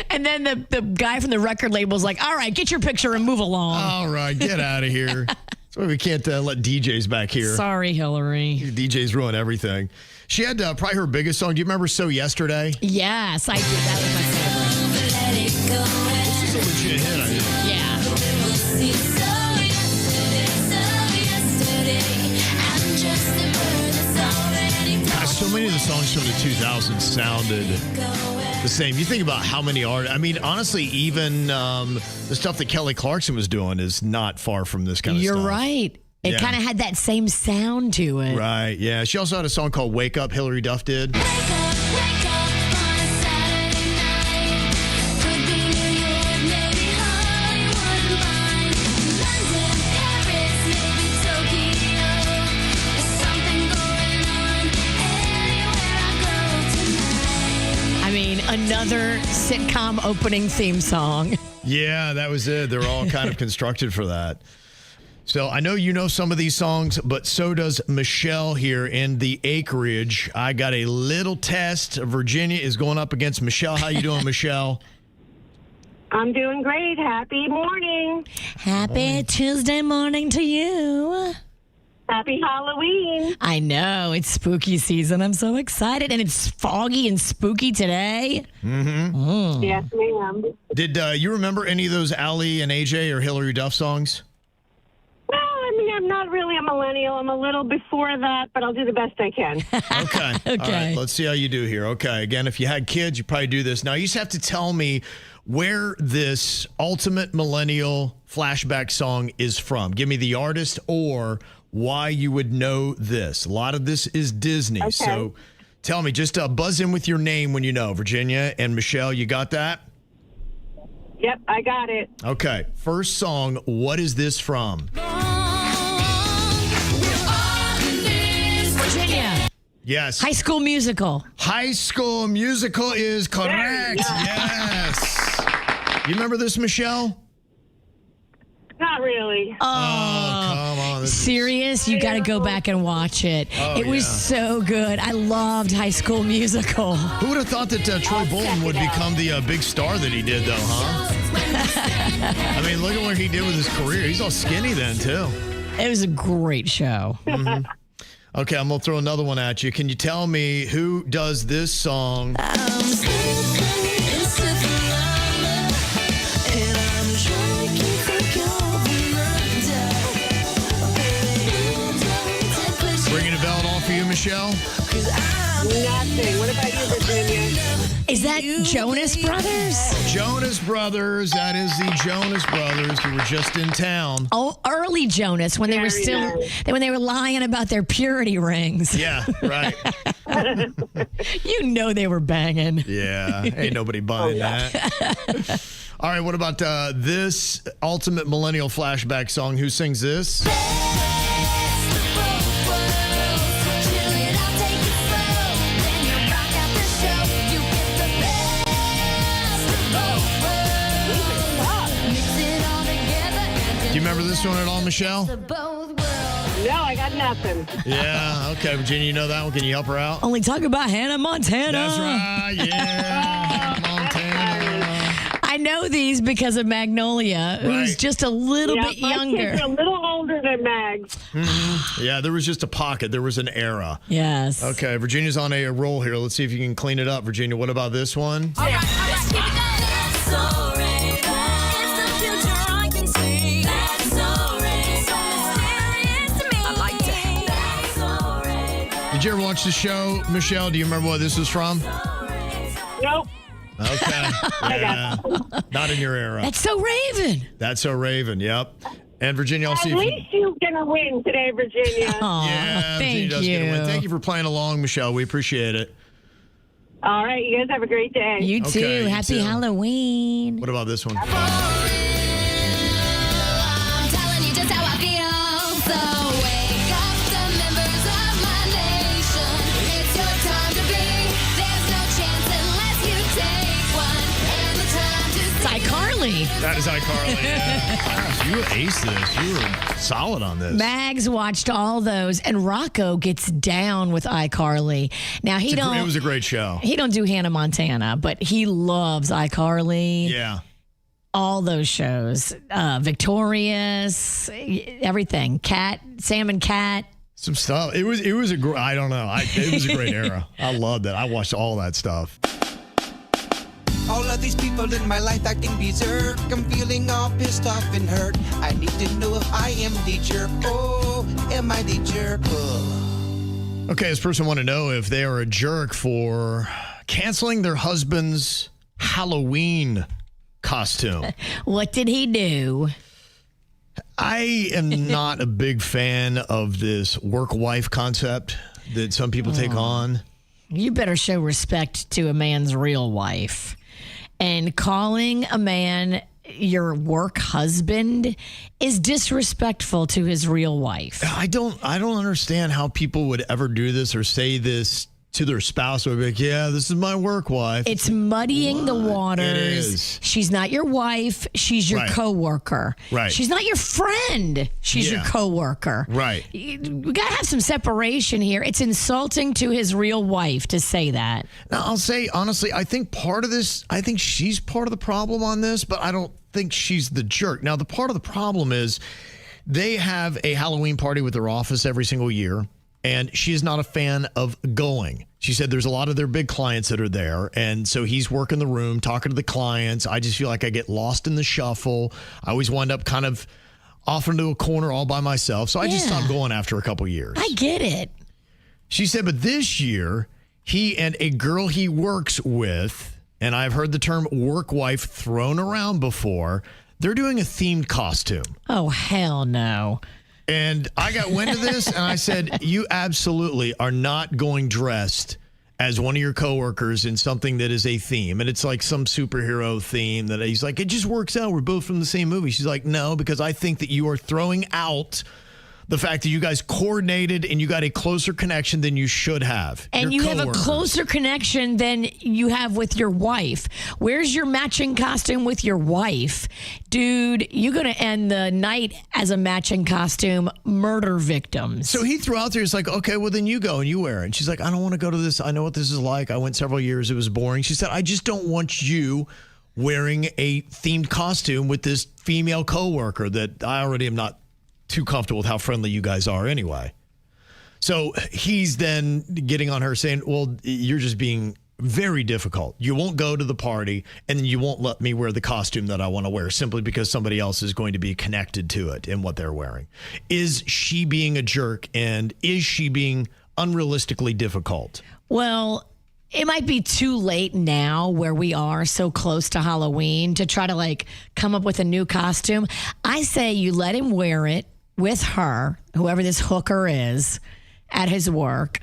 And then the guy from the record label was like, all right, get your picture and move along. All right, get out of here. That's why we can't let DJs back here. Sorry, Hillary. DJs ruin everything. She had probably her biggest song. Do you remember So Yesterday? Yes, I did. That was my favorite. let it go. This is a legit hit, I think. Yeah. We'll see. So yesterday, I'm just a bird that's already Gosh, so many of the songs from the 2000s sounded the same. You think about how many artists. I mean, honestly, even the stuff that Kelly Clarkson was doing is not far from this kind of You're stuff. right. It Yeah. kind of had that same sound to it. Right, yeah. She also had a song called Wake Up, Hillary Duff did. Wake up on a Saturday night. Could be New York, maybe Hollywood and London, Paris, maybe Tokyo. There's something going on anywhere I go tonight. I mean, another sitcom opening theme song. Yeah, that was it. They're all kind of constructed for that. So I know you know some of these songs, but so does Michelle here in the acreage. I got a little test. Virginia is going up against Michelle. How you doing, Michelle? I'm doing great. Happy morning. Happy Tuesday morning to you. Happy Halloween. I know. It's spooky season. I'm so excited. And it's foggy and spooky today. Yes, ma'am. Did you remember any of those Allie and AJ or Hillary Duff songs? Well, I mean, I'm not really a millennial. I'm a little before that, but I'll do the best I can. Okay. Okay. All right, let's see how you do here. Okay. Again, if you had kids, you probably do this. Now, you just have to tell me where this ultimate millennial flashback song is from. Give me the artist or why you would know this. A lot of this is Disney. Okay. So tell me, just buzz in with your name when you know. Virginia and Michelle, you got that? Yep, I got it. Okay. First song, what is this from? Virginia. Yes. High School Musical. High School Musical is correct. Yes. You remember this, Michelle? Not really. Oh, come on. Serious? You got to go back and watch it. It was so good. I loved High School Musical. Who would have thought that Troy Bolton would become the big star that he did, though, huh? I mean, look at what he did with his career. He's all skinny then, too. It was a great show. Mm-hmm. Okay, I'm going to throw another one at you. Can you tell me who does this song? Ringing a bell at all for you, Michelle? Nothing. What about you, Virginia? Is that Jonas Brothers? Jonas Brothers. That is the Jonas Brothers who were just in town. Oh, early Jonas when they were Very still nice. when they were lying about their purity rings. Yeah, right. You know they were banging. Yeah, ain't nobody buying that. All right, what about this ultimate millennial flashback song? Who sings this? Do you remember this one at all, Michelle? No, I got nothing. Yeah, okay, Virginia, you know that one. Can you help her out? Only talk about Hannah Montana. That's right, yeah. Montana. I know these because of Magnolia, who's Right. just a little Yeah, bit my younger. kids are a little older than Mags. Yeah, there was just a pocket. There was an era. Yes. Okay, Virginia's on a roll here. Let's see if you can clean it up, Virginia. What about this one? Did you ever watch the show, Michelle? Do you remember what this was from? Nope. Okay. Yeah. Not in your era. That's so Raven. That's so Raven, yep. And Virginia, I'll see At if you... least you're going to win today, Virginia. Aw, Yeah, Virginia thank does get a win. you. Thank you for playing along, Michelle. We appreciate it. All right, you guys have a great day. You too. Okay, you Happy too. Halloween. What about this one? I'm telling you just how I feel. So wake up, the members of my nation. It's your time to be. There's no chance unless you take one. And the time to It's iCarly. That is iCarly. Yeah. Gosh, you aced this. You were solid on this. Mags watched all those, and Rocco gets down with iCarly. Now It was a great show. He don't do Hannah Montana, but he loves iCarly. Yeah. All those shows, Victorious, everything. Sam and Cat. Some stuff. It was a great, I don't know. It was a great era. I loved it. I watched all that stuff. All of these people in my life acting berserk. I'm feeling all pissed off and hurt. I need to know if I am the jerk. Oh, am I the jerk? Oh. Okay, this person wanted to know if they are a jerk for canceling their husband's Halloween costume. What did he do? I am not a big fan of this work-wife concept that some people take on. You better show respect to a man's real wife. And calling a man your work husband is disrespectful to his real wife. I don't understand how people would ever do this or say this to their spouse. Would be like, yeah, this is my work wife. It's muddying the waters. It is. She's not your wife. She's your Right. coworker. Right. She's not your friend. She's your Yeah. coworker. Right. We got to have some separation here. It's insulting to his real wife to say that. Now, I'll say, honestly, I think she's part of the problem on this, but I don't think she's the jerk. Now, the part of the problem is they have a Halloween party with their office every single year, and she is not a fan of going. She said there's a lot of their big clients that are there, and so he's working the room, talking to the clients. I just feel like I get lost in the shuffle. I always wind up kind of off into a corner all by myself, so I just Yeah. stopped going after a couple years. I get it. She said, but this year, he and a girl he works with and I've heard the term work wife thrown around before. They're doing a themed costume. Oh, hell no. And I got wind of this, and I said, you absolutely are not going dressed as one of your coworkers in something that is a theme. And it's like some superhero theme that he's like, it just works out. We're both from the same movie. She's like, no, because I think that you are throwing out the fact that you guys coordinated and you got a closer connection than you should have. And you have a closer connection than you have with your wife. Where's your matching costume with your wife? Dude, you're going to end the night as a matching costume murder victims. So he threw out there, he's like, okay, well, then you go and you wear it. And she's like, I don't want to go to this. I know what this is like. I went several years. It was boring. She said, I just don't want you wearing a themed costume with this female coworker that I already am not too comfortable with how friendly you guys are anyway. So he's then getting on her saying, well, you're just being very difficult. You won't go to the party and then you won't let me wear the costume that I want to wear simply because somebody else is going to be connected to it and what they're wearing. Is she being a jerk, and is she being unrealistically difficult? Well, it might be too late now where we are so close to Halloween to try to come up with a new costume. I say you let him wear it with her, whoever this hooker is, at his work,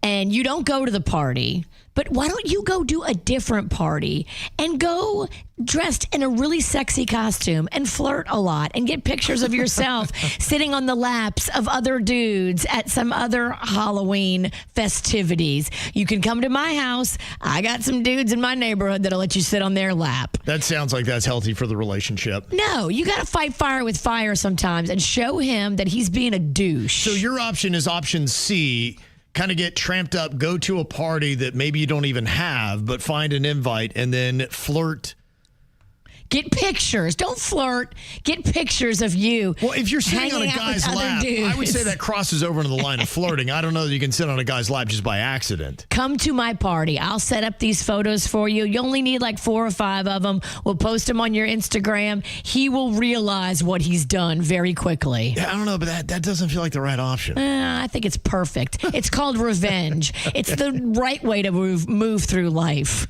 and you don't go to the party. But why don't you go do a different party and go dressed in a really sexy costume and flirt a lot and get pictures of yourself sitting on the laps of other dudes at some other Halloween festivities. You can come to my house. I got some dudes in my neighborhood that'll let you sit on their lap. That sounds like that's healthy for the relationship. No, you got to fight fire with fire sometimes and show him that he's being a douche. So your option is option C. Kind of get tramped up, go to a party that maybe you don't even have, but find an invite and then flirt. Get pictures. Don't flirt. Get pictures of you. Well, if you're sitting on a guy's lap, I would say that crosses over into the line of flirting. I don't know that you can sit on a guy's lap just by accident. Come to my party. I'll set up these photos for you. You only need 4 or 5 of them. We'll post them on your Instagram. He will realize what he's done very quickly. Yeah, I don't know, but that doesn't feel like the right option. I think it's perfect. It's called revenge. It's the right way to move through life.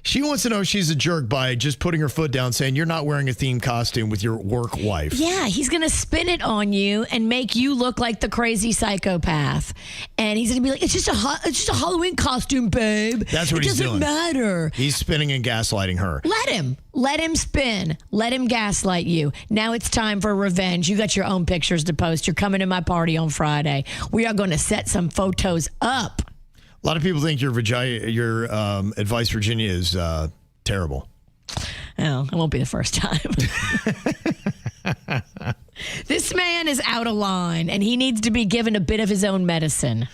She wants to know if she's a jerk by just putting her foot down saying you're not wearing a themed costume with your work wife. Yeah, he's going to spin it on you and make you look like the crazy psychopath. And he's going to be like, it's just a Halloween costume, babe. That's what he's doing. It doesn't matter. He's spinning and gaslighting her. Let him spin. Let him gaslight you. Now it's time for revenge. You got your own pictures to post. You're coming to my party on Friday. We are going to set some photos up. A lot of people think your advice, Virginia, is terrible. Oh, it won't be the first time. This man is out of line, and he needs to be given a bit of his own medicine.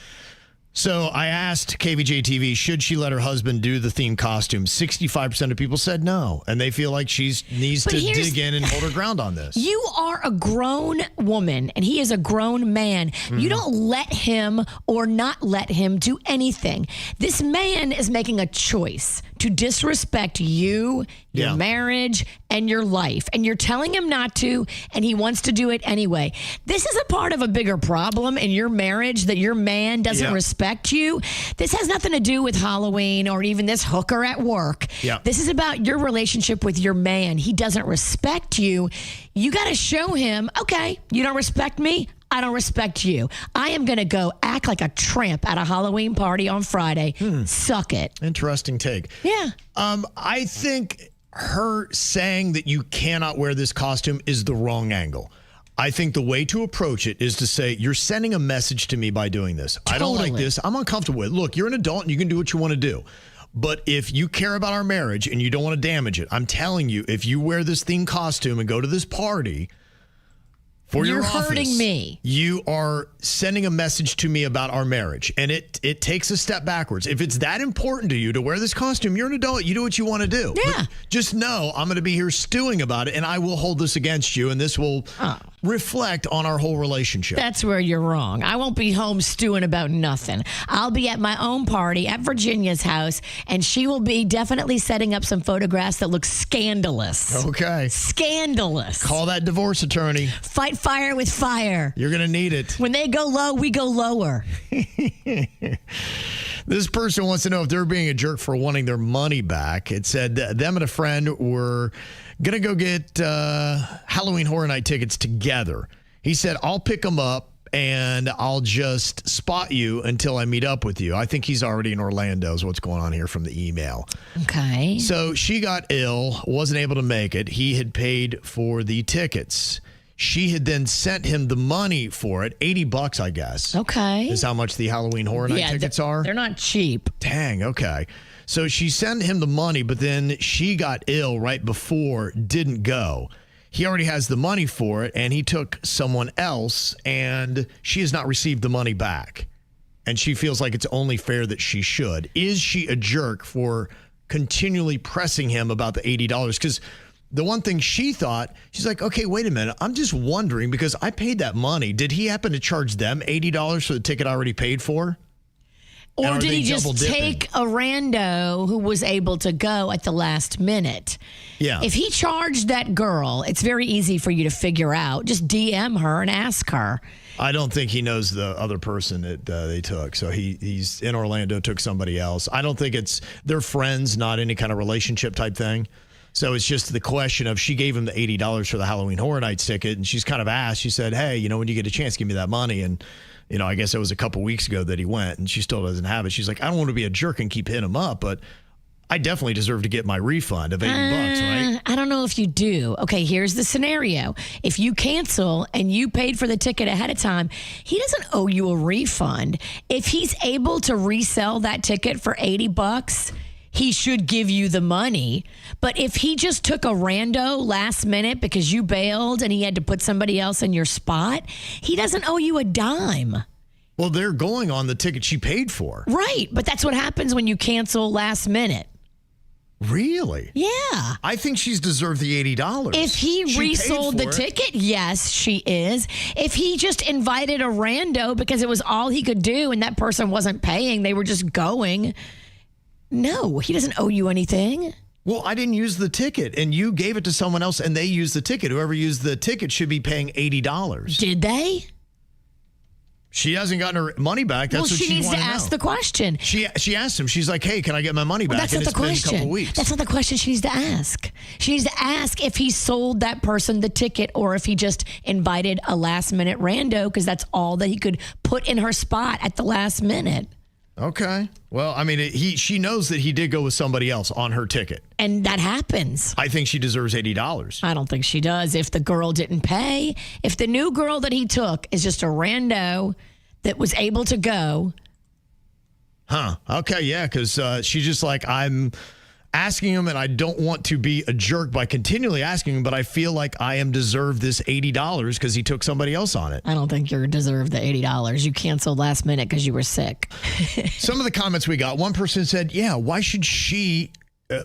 So I asked KVJ TV, should she let her husband do the theme costume? 65% of people said no, and they feel like she needs to dig in and hold her ground on this. You are a grown woman, and he is a grown man. Mm-hmm. You don't let him or not let him do anything. This man is making a choice to disrespect you, your marriage, and your life. And you're telling him not to, and he wants to do it anyway. This is a part of a bigger problem in your marriage, that your man doesn't respect you. This has nothing to do with Halloween or even this hooker at work. Yeah. This is about your relationship with your man. He doesn't respect you. You got to show him, okay, you don't respect me? I don't respect you. I am going to go act like a tramp at a Halloween party on Friday. Suck it. Interesting take. Yeah. I think her saying that you cannot wear this costume is the wrong angle. I think the way to approach it is to say, you're sending a message to me by doing this. Totally. I don't like this. I'm uncomfortable with it. Look, you're an adult and you can do what you want to do. But if you care about our marriage and you don't want to damage it, I'm telling you, if you wear this themed costume and go to this party, you're hurting me. You are sending a message to me about our marriage, and it takes a step backwards. If it's that important to you to wear this costume, you're an adult. You do what you want to do. Yeah. But just know I'm going to be here stewing about it, and I will hold this against you, and this will reflect on our whole relationship. That's where you're wrong. I won't be home stewing about nothing. I'll be at my own party at Virginia's house, and she will be definitely setting up some photographs that look scandalous. Okay. Scandalous. Call that divorce attorney. Fight fire with fire. You're going to need it. When they go low, we go lower. This person wants to know if they're being a jerk for wanting their money back. It said them and a friend were going to go get Halloween Horror Night tickets together. He said, I'll pick them up and I'll just spot you until I meet up with you. I think he's already in Orlando is what's going on here from the email. Okay. So she got ill, wasn't able to make it. He had paid for the tickets. She had then sent him the money for it, $80, I guess. Okay. Is how much the Halloween Horror Night tickets are? They're not cheap. Dang, okay. So she sent him the money, but then she got ill right before, didn't go. He already has the money for it, and he took someone else, and she has not received the money back. And she feels like it's only fair that she should. Is she a jerk for continually pressing him about the $80? Because the one thing she thought, she's like, okay, wait a minute. I'm just wondering because I paid that money. Did he happen to charge them $80 for the ticket I already paid for? Or did he just take a rando who was able to go at the last minute? Yeah. If he charged that girl, it's very easy for you to figure out. Just DM her and ask her. I don't think he knows the other person that they took. So he's in Orlando, took somebody else. I don't think they're friends, not any kind of relationship type thing. So it's just the question of she gave him the $80 for the Halloween Horror Nights ticket, and she's kind of asked, she said, hey, when you get a chance, give me that money. And, I guess it was a couple weeks ago that he went, and she still doesn't have it. She's like, I don't want to be a jerk and keep hitting him up, but I definitely deserve to get my refund of $80, right? I don't know if you do. Okay, here's the scenario. If you cancel and you paid for the ticket ahead of time, he doesn't owe you a refund. If he's able to resell that ticket for $80, he should give you the money. But if he just took a rando last minute because you bailed and he had to put somebody else in your spot, he doesn't owe you a dime. Well, they're going on the ticket she paid for. Right, but that's what happens when you cancel last minute. Really? Yeah. I think she's deserved the $80. If he resold the ticket, yes, she is. If he just invited a rando because it was all he could do and that person wasn't paying, they were just going, no, he doesn't owe you anything. Well, I didn't use the ticket, and you gave it to someone else, and they used the ticket. Whoever used the ticket should be paying $80. Did they? She hasn't gotten her money back. That's what she needs to ask the question. She asked him. She's like, hey, can I get my money back? That's not the question. Been a couple weeks. That's not the question she needs to ask. She needs to ask if he sold that person the ticket or if he just invited a last-minute rando because that's all that he could put in her spot at the last minute. Okay. Well, I mean, she knows that he did go with somebody else on her ticket. And that happens. I think she deserves $80. I don't think she does. If the girl didn't pay, if the new girl that he took is just a rando that was able to go. Huh. Okay, yeah, because she's just like, I'm asking him, and I don't want to be a jerk by continually asking him, but I feel like I am deserved this $80 because he took somebody else on it. I don't think you deserve the $80. You canceled last minute because you were sick. Some of the comments we got, one person said, yeah, why should she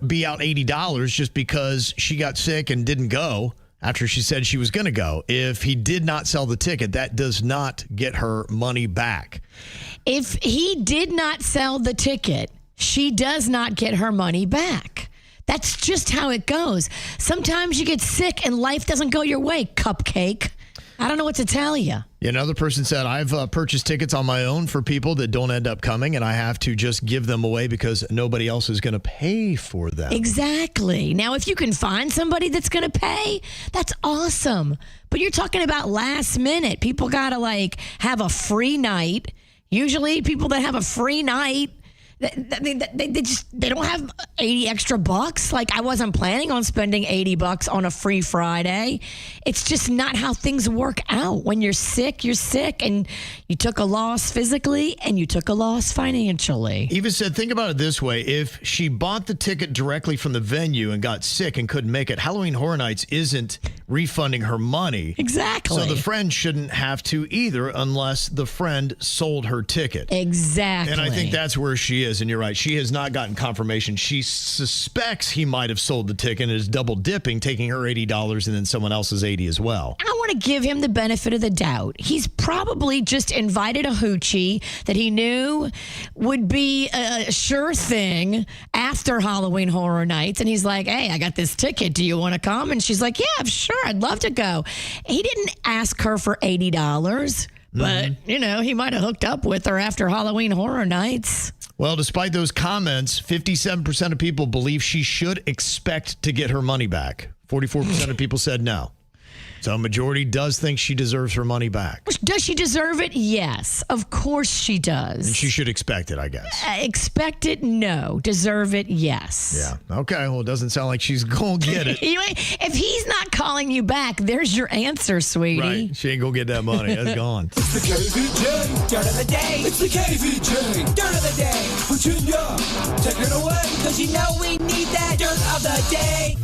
be out $80 just because she got sick and didn't go after she said she was going to go? If he did not sell the ticket, that does not get her money back. If he did not sell the ticket, she does not get her money back. That's just how it goes. Sometimes you get sick and life doesn't go your way, cupcake. I don't know what to tell you. Another person said, I've purchased tickets on my own for people that don't end up coming, and I have to just give them away because nobody else is going to pay for them. Exactly. Now, if you can find somebody that's going to pay, that's awesome. But you're talking about last minute. People got to have a free night. Usually people that have a free night, they don't have 80 extra bucks. I wasn't planning on spending $80 on a free Friday. It's just not how things work out. When you're sick, and you took a loss physically and you took a loss financially. Eva said, think about it this way. If she bought the ticket directly from the venue and got sick and couldn't make it, Halloween Horror Nights isn't refunding her money. Exactly. So the friend shouldn't have to either unless the friend sold her ticket. Exactly. And I think that's where she is. And you're right. She has not gotten confirmation. She suspects he might have sold the ticket and is double dipping, taking her $80 and then someone else's $80 as well. I want to give him the benefit of the doubt. He's probably just invited a hoochie that he knew would be a sure thing after Halloween Horror Nights. And he's like, hey, I got this ticket. Do you want to come? And she's like, yeah, sure. I'd love to go. He didn't ask her for $80. But, he might have hooked up with her after Halloween Horror Nights. Well, despite those comments, 57% of people believe she should expect to get her money back. 44% of people said no. So a majority does think she deserves her money back. Does she deserve it? Yes. Of course she does. And she should expect it, I guess. Expect it? No. Deserve it? Yes. Yeah. Okay. Well, it doesn't sound like she's going to get it. If he's not calling you back, there's your answer, sweetie. Right. She ain't going to get that money. That's gone. It's the KVJ Dirt of the Day. It's the KVJ Dirt of the Day. Virginia, take it away. Because we need that Dirt of the Day.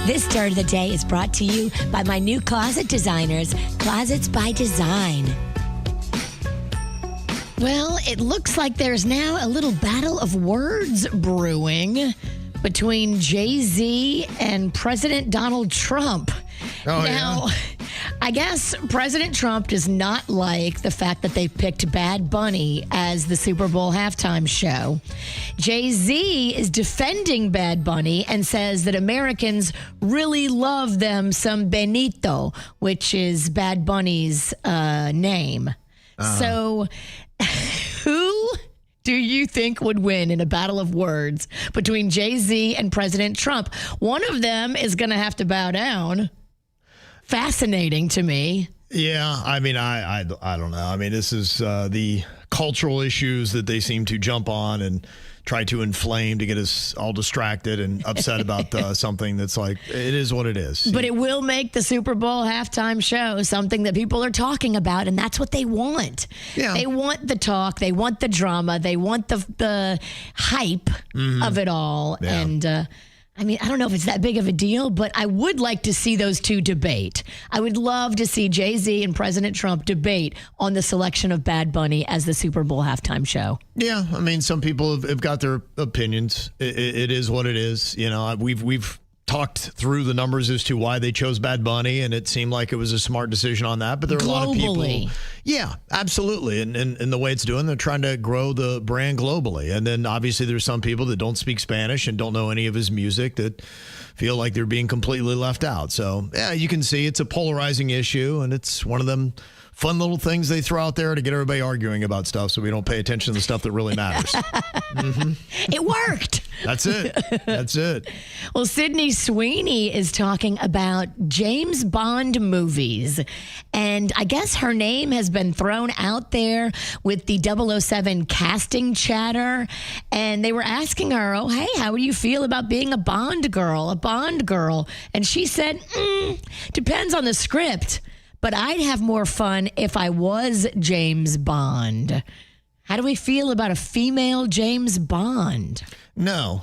This Dirt of the Day is brought to you by my new closet designers, Closets by Design. Well, it looks like there's now a little battle of words brewing between Jay-Z and President Donald Trump. Oh, now, yeah. I guess President Trump does not like the fact that they picked Bad Bunny as the Super Bowl halftime show. Jay-Z is defending Bad Bunny and says that Americans really love them some Benito, which is Bad Bunny's name. So who do you think would win in a battle of words between Jay-Z and President Trump? One of them is going to have to bow down. Fascinating to me. Yeah, I mean, I don't know. I mean, this is the cultural issues that they seem to jump on and try to inflame to get us all distracted and upset about something that's like, it is what it is. But it will make the Super Bowl halftime show something that people are talking about, and that's what they want. Yeah. They want the talk. They want the drama. They want the hype of it all. Yeah. And, I mean, I don't know if it's that big of a deal, but I would like to see those two debate. I would love to see Jay-Z and President Trump debate on the selection of Bad Bunny as the Super Bowl halftime show. Yeah, I mean, some people have got their opinions. It is what it is. We've talked through the numbers as to why they chose Bad Bunny, and it seemed like it was a smart decision on that. But there are a lot of people. Yeah, absolutely. And the way it's doing, they're trying to grow the brand globally. And then obviously there's some people that don't speak Spanish and don't know any of his music that feel like they're being completely left out. So, yeah, you can see it's a polarizing issue, and it's one of them fun little things they throw out there to get everybody arguing about stuff so we don't pay attention to the stuff that really matters. It worked. That's it. That's it. Well, Sydney Sweeney is talking about James Bond movies. And I guess her name has been thrown out there with the 007 casting chatter. And they were asking her, oh, hey, how do you feel about being a Bond girl? And she said, depends on the script. But I'd have more fun if I was James Bond. How do we feel about a female James Bond? No.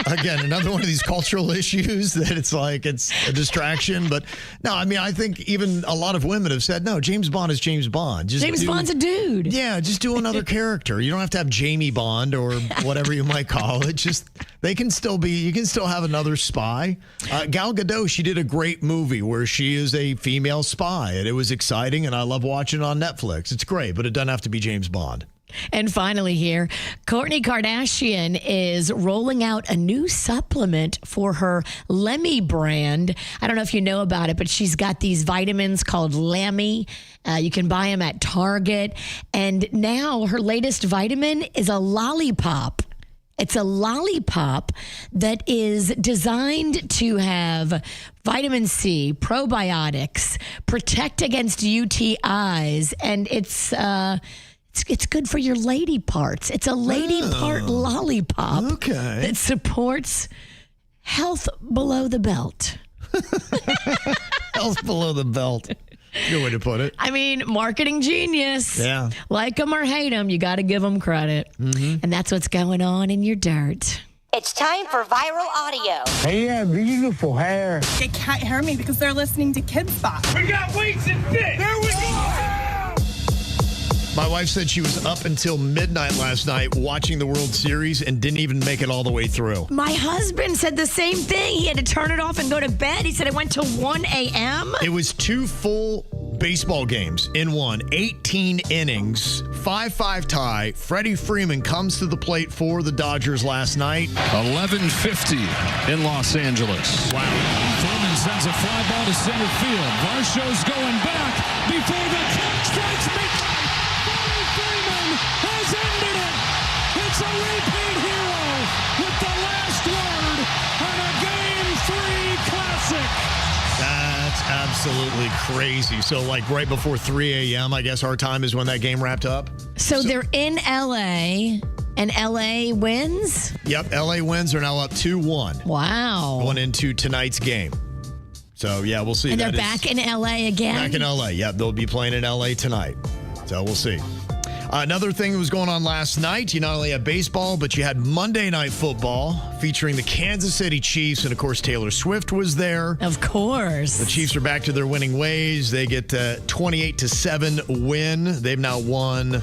Again, another one of these cultural issues that it's like it's a distraction. But no, I mean, I think even a lot of women have said, no, James Bond is James Bond. James Bond's a dude. Yeah, just do another character. You don't have to have Jamie Bond or whatever you might call it. Just you can still have another spy. Gal Gadot, she did a great movie where she is a female spy, and it was exciting, and I love watching it on Netflix. It's great, but it doesn't have to be James Bond. And finally here, Kourtney Kardashian is rolling out a new supplement for her Lemmy brand. I don't know if you know about it, but she's got these vitamins called Lemmy. You can buy them at Target. And now her latest vitamin is a lollipop. It's a lollipop that is designed to have vitamin C, probiotics, protect against UTIs, and it's good for your lady parts. It's a lady part lollipop that supports health below the belt. Health below the belt. Good way to put it. I mean, marketing genius. Yeah. Like them or hate them, you got to give them credit. And that's what's going on in your dirt. It's time for viral audio. Hey, yeah, beautiful hair. They can't hear me because they're listening to Kids Box. We got weights and fit. There we go. My wife said she was up until midnight last night watching the World Series and didn't even make it all the way through. My husband said the same thing. He had to turn it off and go to bed. He said it went to 1 a.m. It was 2 full baseball games in one, 18 innings, 5-5 tie. Freddie Freeman comes to the plate for the Dodgers last night. 11:50 in Los Angeles. Wow. Freeman sends a fly ball to center field. Varsho's going back before the catch strikes midnight. Freddie Freeman has ended it. It's a repeat hero with the last word on a Game 3 classic. That's absolutely crazy. So, like right before 3 a.m., I guess our time is when that game wrapped up. So they're in L.A., and L.A. wins? Yep, L.A. wins. They're now up 2-1. Wow. Going into tonight's game. So, yeah, we'll see. And they're back in L.A. again? Back in L.A., yep. They'll be playing in L.A. tonight. So, we'll see. Another thing that was going on last night, you not only had baseball, but you had Monday Night Football featuring the Kansas City Chiefs. And, of course, Taylor Swift was there. Of course. The Chiefs are back to their winning ways. They get a 28-7 win. They've now won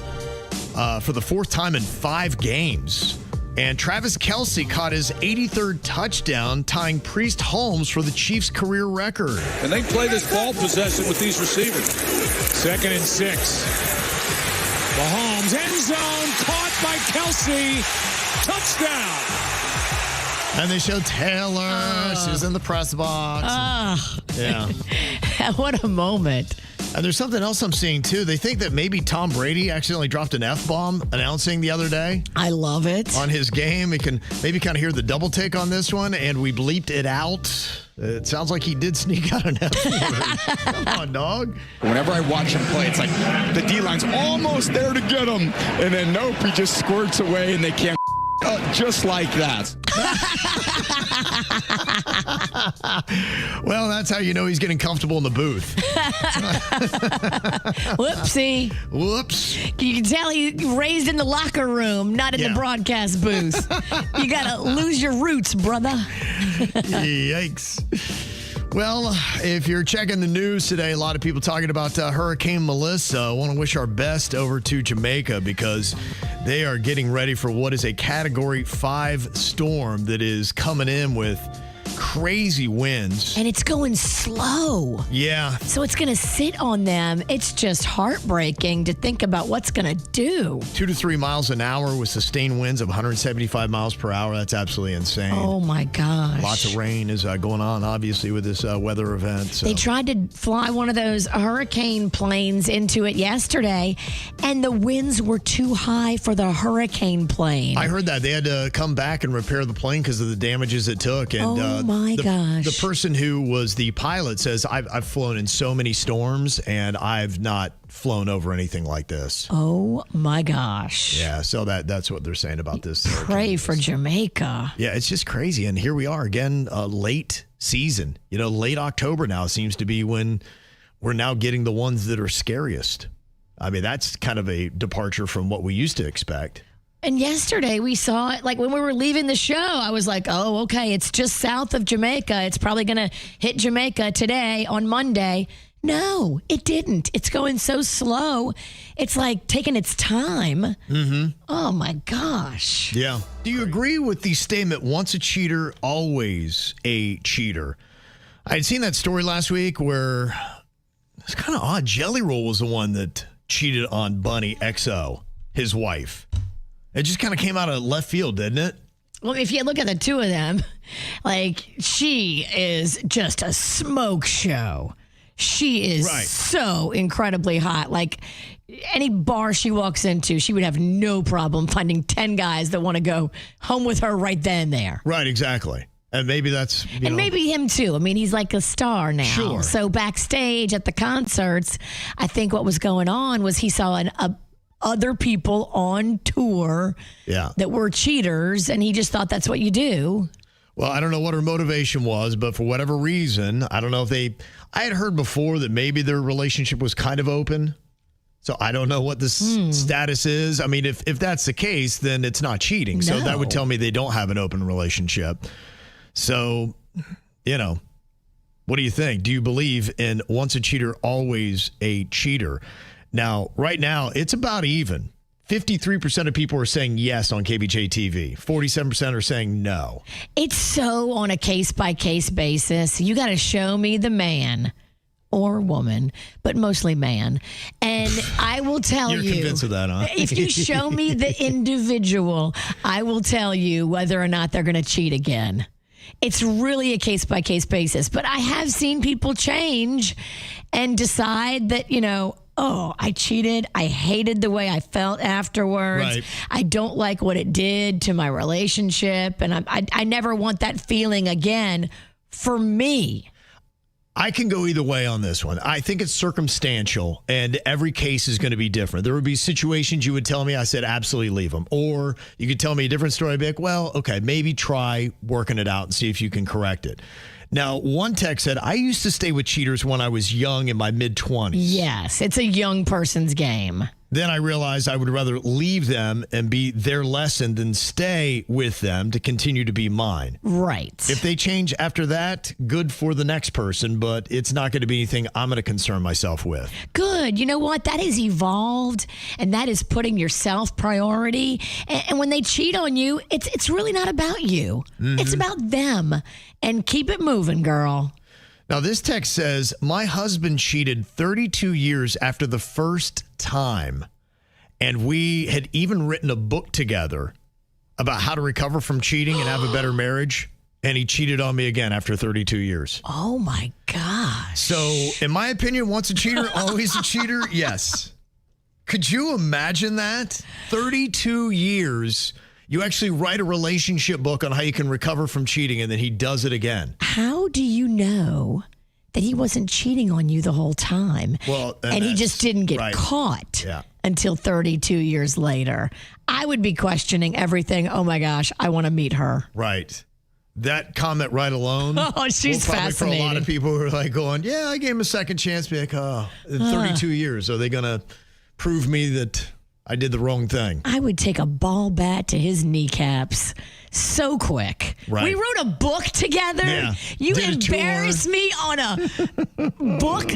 for the fourth time in 5 games. And Travis Kelce caught his 83rd touchdown, tying Priest Holmes for the Chiefs' career record. And they play this ball possession with these receivers. 2nd and 6. Mahomes, end zone, caught by Kelce, touchdown. And they show Taylor. She was in the press box. Yeah. What a moment. And there's something else I'm seeing, too. They think that maybe Tom Brady accidentally dropped an F-bomb announcing the other day. I love it. On his game. We can maybe kind of hear the double take on this one, and we bleeped it out. It sounds like he did sneak out an F-bomb. Come on, dog. Whenever I watch him play, it's like the D-line's almost there to get him, and then nope, he just squirts away, and they can't just like that. Well, that's how you know he's getting comfortable in the booth. Whoopsie. Whoops. You can tell he raised in the locker room, not in the broadcast booth. You got to lose your roots, brother. Yikes. Well, if you're checking the news today, a lot of people talking about Hurricane Melissa. I want to wish our best over to Jamaica because they are getting ready for what is a Category 5 storm that is coming in with crazy winds. And it's going slow. Yeah. So it's going to sit on them. It's just heartbreaking to think about what's going to do. 2 to 3 miles an hour with sustained winds of 175 miles per hour. That's absolutely insane. Oh, my gosh. Lots of rain is going on, obviously, with this weather event. So. They tried to fly one of those hurricane planes into it yesterday, and the winds were too high for the hurricane plane. I heard that. They had to come back and repair the plane because of the damages it took. And my gosh. The person who was the pilot says, I've flown in so many storms, and I've not flown over anything like this. Oh, my gosh. Yeah, so that's what they're saying about this. Pray for Jamaica. Yeah, it's just crazy. And here we are again, late season. Late October now seems to be when we're now getting the ones that are scariest. I mean, that's kind of a departure from what we used to expect. And yesterday we saw it, like when we were leaving the show, I was like, oh, okay, it's just south of Jamaica. It's probably going to hit Jamaica today on Monday. No, it didn't. It's going so slow. It's like taking its time. Mm-hmm. Oh, my gosh. Yeah. Do you agree with the statement, once a cheater, always a cheater? I had seen that story last week where it's kind of odd. Jelly Roll was the one that cheated on Bunny XO, his wife. It just kind of came out of left field, didn't it? Well, if you look at the two of them, like, she is just a smoke show. She is so incredibly hot. Like, any bar she walks into, she would have no problem finding 10 guys that want to go home with her right then and there. Right, exactly. And maybe that's, and maybe him too. I mean, he's like a star now. Sure. So backstage at the concerts, I think what was going on was he saw other people on tour that were cheaters, and he just thought that's what you do. Well, I don't know what her motivation was, but for whatever reason, I don't know if I had heard before that maybe their relationship was kind of open. So I don't know what the status is. I mean, if that's the case, then it's not cheating. So that would tell me they don't have an open relationship. So, what do you think? Do you believe in once a cheater, always a cheater? Now, right now, it's about even. 53% of people are saying yes on KBJ TV. 47% are saying no. It's so on a case-by-case basis. You got to show me the man or woman, but mostly man. And I will tell you. You're convinced of that, huh? If you show me the individual, I will tell you whether or not they're going to cheat again. It's really a case-by-case basis. But I have seen people change and decide that, oh, I cheated. I hated the way I felt afterwards. Right. I don't like what it did to my relationship. And I never want that feeling again for me. I can go either way on this one. I think it's circumstantial, and every case is going to be different. There would be situations you would tell me, I said, absolutely leave them. Or you could tell me a different story. I'd be like, well, okay, maybe try working it out and see if you can correct it. Now, one text said, I used to stay with cheaters when I was young in my mid-20s. Yes, it's a young person's game. Then I realized I would rather leave them and be their lesson than stay with them to continue to be mine. Right. If they change after that, good for the next person, but it's not going to be anything I'm going to concern myself with. Good. You know what? That is evolved, and that is putting yourself priority. And when they cheat on you, it's really not about you. Mm-hmm. It's about them. And keep it moving, girl. Now, this text says, my husband cheated 32 years after the first time, and we had even written a book together about how to recover from cheating and have a better marriage, and he cheated on me again after 32 years. Oh, my gosh. So, in my opinion, once a cheater, always a cheater? Yes. Could you imagine that? 32 years. You actually write a relationship book on how you can recover from cheating, and then he does it again. How do you know that he wasn't cheating on you the whole time? Well, and he just didn't get caught until 32 years later. I would be questioning everything. Oh, my gosh, I want to meet her. Right. That comment right alone. Oh, she's fascinating. For a lot of people who are like going, yeah, I gave him a second chance. Be like, oh, in 32 years, are they going to prove me that I did the wrong thing? I would take a ball bat to his kneecaps so quick. Right. We wrote a book together. Yeah. You embarrassed me on a book.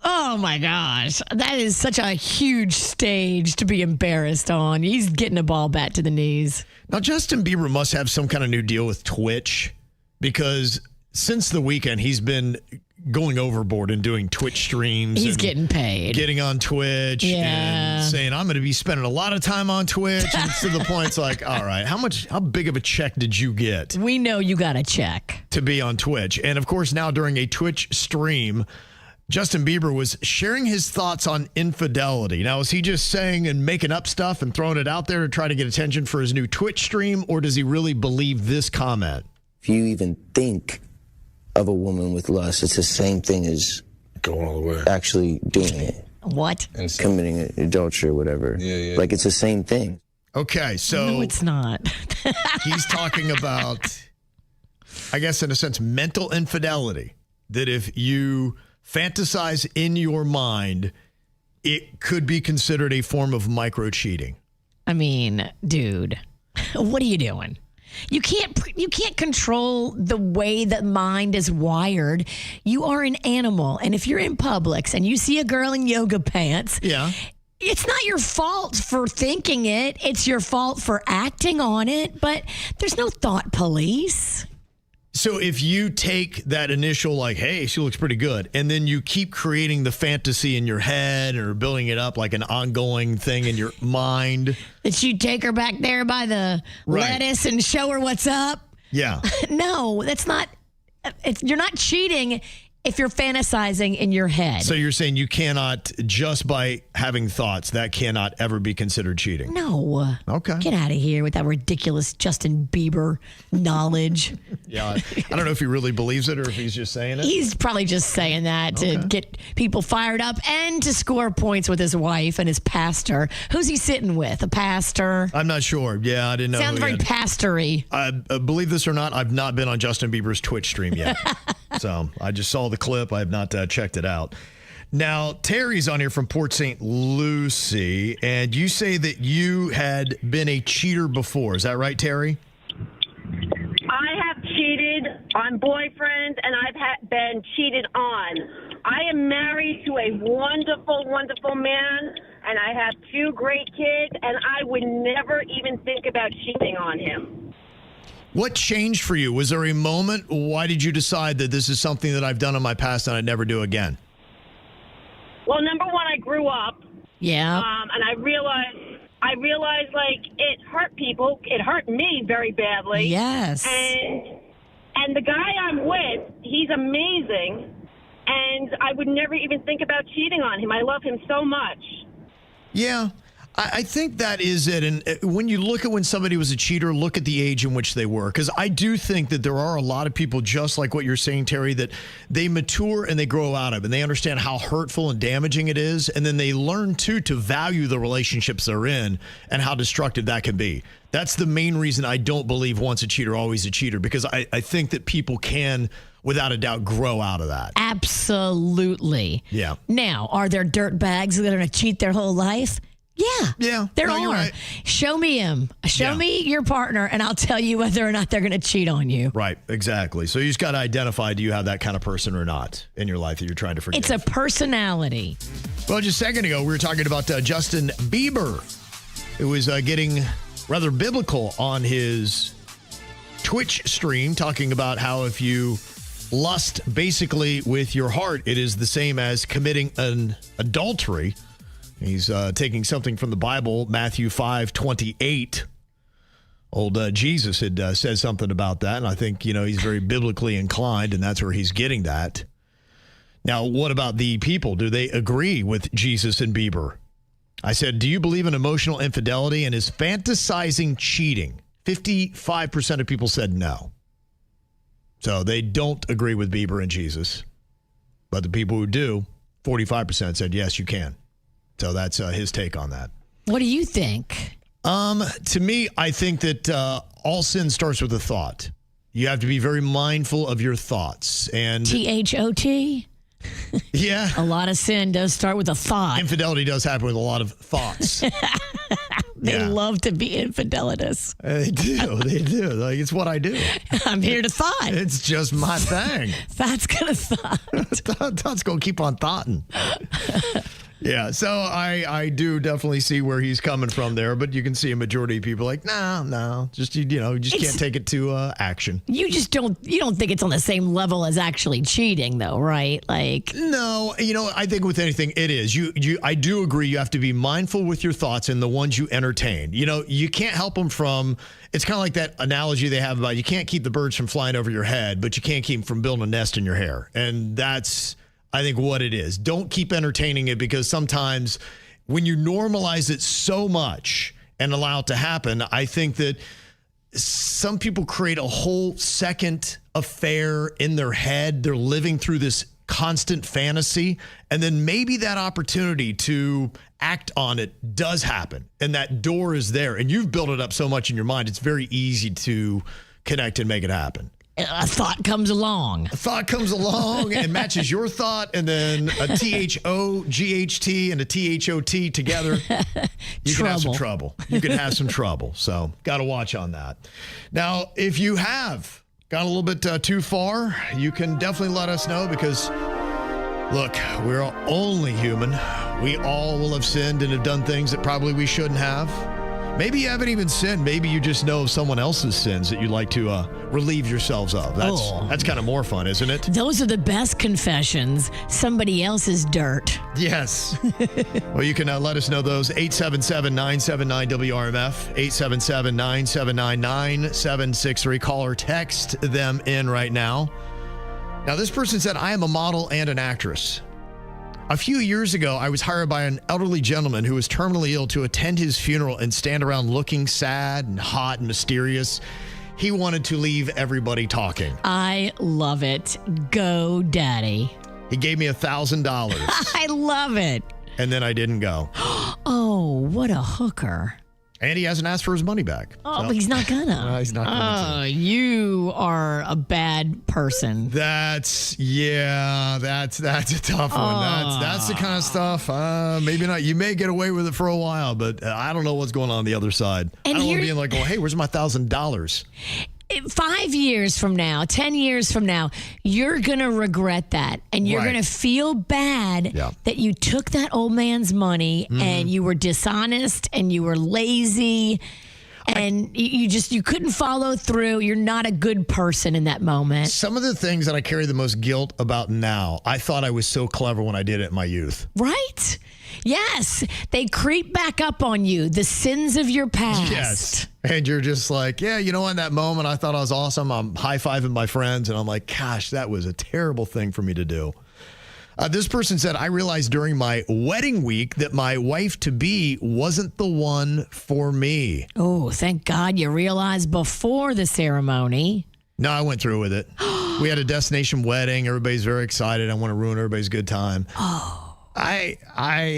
Oh, my gosh. That is such a huge stage to be embarrassed on. He's getting a ball bat to the knees. Now, Justin Bieber must have some kind of new deal with Twitch, because since the weekend, he's been going overboard and doing Twitch streams. He's getting paid. Getting on Twitch and saying, I'm going to be spending a lot of time on Twitch. And to the point, it's like, all right, how big of a check did you get? We know you got a check. To be on Twitch. And of course, now during a Twitch stream, Justin Bieber was sharing his thoughts on infidelity. Now, is he just saying and making up stuff and throwing it out there to try to get attention for his new Twitch stream? Or does he really believe this comment? If you even think of a woman with lust, it's the same thing as going all the way, actually doing it. What? Committing adultery or whatever. Yeah. Like, it's the same thing. Okay, so no, it's not. He's talking about, I guess, in a sense, mental infidelity. That if you fantasize in your mind, it could be considered a form of micro cheating. I mean, dude, what are you doing? You can't control the way that mind is wired. You are an animal, and if you're in Publix and you see a girl in yoga pants, it's not your fault for thinking it. It's your fault for acting on it, but there's no thought police. So if you take that initial, like, hey, she looks pretty good, and then you keep creating the fantasy in your head or building it up like an ongoing thing in your mind. That you take her back there by the lettuce and show her what's up? Yeah. No, that's not. You're not cheating if you're fantasizing in your head. So you're saying you cannot, just by having thoughts, that cannot ever be considered cheating? No. Okay. Get out of here with that ridiculous Justin Bieber knowledge. Yeah. I don't know if he really believes it or if he's just saying it. He's probably just saying that to get people fired up and to score points with his wife and his pastor. Who's he sitting with? A pastor? I'm not sure. Yeah, I didn't know. Sounds very pastory. Believe this or not, I've not been on Justin Bieber's Twitch stream yet. So I just saw the clip. I have not checked it out. Now, Terry's on here from Port St. Lucie, and you say that you had been a cheater before. Is that right, Terry? I have cheated on boyfriends, and I've been cheated on. I am married to a wonderful, wonderful man, and I have 2 great kids, and I would never even think about cheating on him. What changed for you? Was there a moment? Why did you decide that this is something that I've done in my past and I'd never do again? Well, number one, I grew up. Yeah. And I realized like it hurt people. It hurt me very badly. Yes. And And the guy I'm with, he's amazing, and I would never even think about cheating on him. I love him so much. Yeah, I think that is it. And when you look at when somebody was a cheater, look at the age in which they were. Because I do think that there are a lot of people, just like what you're saying, Terry, that they mature and they grow out of, and they understand how hurtful and damaging it is. And then they learn, too, to value the relationships they're in and how destructive that can be. That's the main reason I don't believe once a cheater, always a cheater, because I think that people can, without a doubt, grow out of that. Absolutely. Yeah. Now, are there dirt bags that are going to cheat their whole life? Yeah. There are. Right. Show me him. Show me your partner, and I'll tell you whether or not they're going to cheat on you. Right, exactly. So you just got to identify, do you have that kind of person or not in your life that you're trying to forgive? It's a personality. Well, just a second ago, we were talking about Justin Bieber, who was getting rather biblical on his Twitch stream, talking about how if you lust basically with your heart, it is the same as committing an adultery. He's taking something from the Bible, Matthew 5:28. Old Jesus had said something about that, and I think, he's very biblically inclined, and that's where he's getting that. Now, what about the people? Do they agree with Jesus and Bieber? I said, do you believe in emotional infidelity and is fantasizing cheating? 55% of people said no. So they don't agree with Bieber and Jesus. But the people who do, 45% said, yes, you can. So that's his take on that. What do you think? To me, I think that all sin starts with a thought. You have to be very mindful of your thoughts. And THOT? Yeah. A lot of sin does start with a thought. Infidelity does happen with a lot of thoughts. They love to be infidelitous. They do. Like, it's what I do. I'm here to thought. It's just my thing. Thought's gonna thought. Thought's gonna keep on thoughting. Yeah, so I do definitely see where he's coming from there, but you can see a majority of people like, no, just you just can't take it to action. You don't think it's on the same level as actually cheating, though, right? Like, no, I think with anything it is. I do agree. You have to be mindful with your thoughts and the ones you entertain. You can't help them from. It's kind of like that analogy they have about you can't keep the birds from flying over your head, but you can't keep them from building a nest in your hair, and that's, I think, what it is. Don't keep entertaining it, because sometimes when you normalize it so much and allow it to happen, I think that some people create a whole second affair in their head. They're living through this constant fantasy, and then maybe that opportunity to act on it does happen, and that door is there, and you've built it up so much in your mind, it's very easy to connect and make it happen. A thought comes along. A thought comes along and matches your thought, and then a THOGHT and a THOT together. You can have some trouble. You can have some trouble. So got to watch on that. Now, if you have gone a little bit too far, you can definitely let us know, because, look, we're only human. We all will have sinned and have done things that probably we shouldn't have. Maybe you haven't even sinned. Maybe you just know of someone else's sins that you'd like to relieve yourselves of. That's kind of more fun, isn't it? Those are the best confessions. Somebody else's dirt. Yes. Well, you can let us know those. 877-979-WRMF, 877-979-9763. Call or text them in right now. Now, this person said, I am a model and an actress. A few years ago, I was hired by an elderly gentleman who was terminally ill to attend his funeral and stand around looking sad and hot and mysterious. He wanted to leave everybody talking. I love it. Go, Daddy. He gave me $1,000. I love it. And then I didn't go. Oh, what a hooker. And he hasn't asked for his money back. Oh, but he's not gonna. No, he's not gonna. Oh, you are a bad person. That's a tough one. That's the kind of stuff. Maybe not. You may get away with it for a while, but I don't know what's going on the other side. And I don't want to be like, hey, where's my $1,000? 5 years from now, 10 years from now, you're going to regret that. And you're going to feel bad that you took that old man's money and you were dishonest and you were lazy. And you couldn't follow through. You're not a good person in that moment. Some of the things that I carry the most guilt about now, I thought I was so clever when I did it in my youth. Right? Yes. They creep back up on you. The sins of your past. Yes. And you're just like, yeah, you know, in that moment, I thought I was awesome. I'm high-fiving my friends, and I'm like, gosh, that was a terrible thing for me to do. This person said, I realized during my wedding week that my wife-to-be wasn't the one for me. Oh, thank God you realized before the ceremony. No, I went through with it. We had a destination wedding. Everybody's very excited. I want to ruin everybody's good time. Oh. I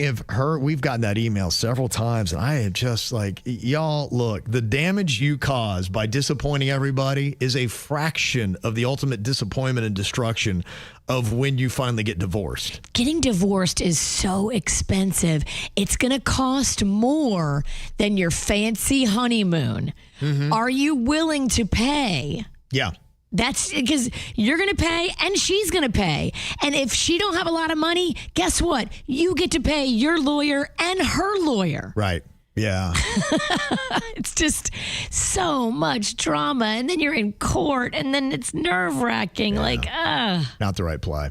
have heard, we've gotten that email several times, and I am just like, y'all, look, the damage you cause by disappointing everybody is a fraction of the ultimate disappointment and destruction of when you finally get divorced. Getting divorced is so expensive. It's going to cost more than your fancy honeymoon. Mm-hmm. Are you willing to pay? Yeah. That's because you're going to pay and she's going to pay. And if she don't have a lot of money, guess what? You get to pay your lawyer and her lawyer. Right. Yeah. It's just so much drama. And then you're in court and then it's nerve-wracking. Yeah. Not the right play.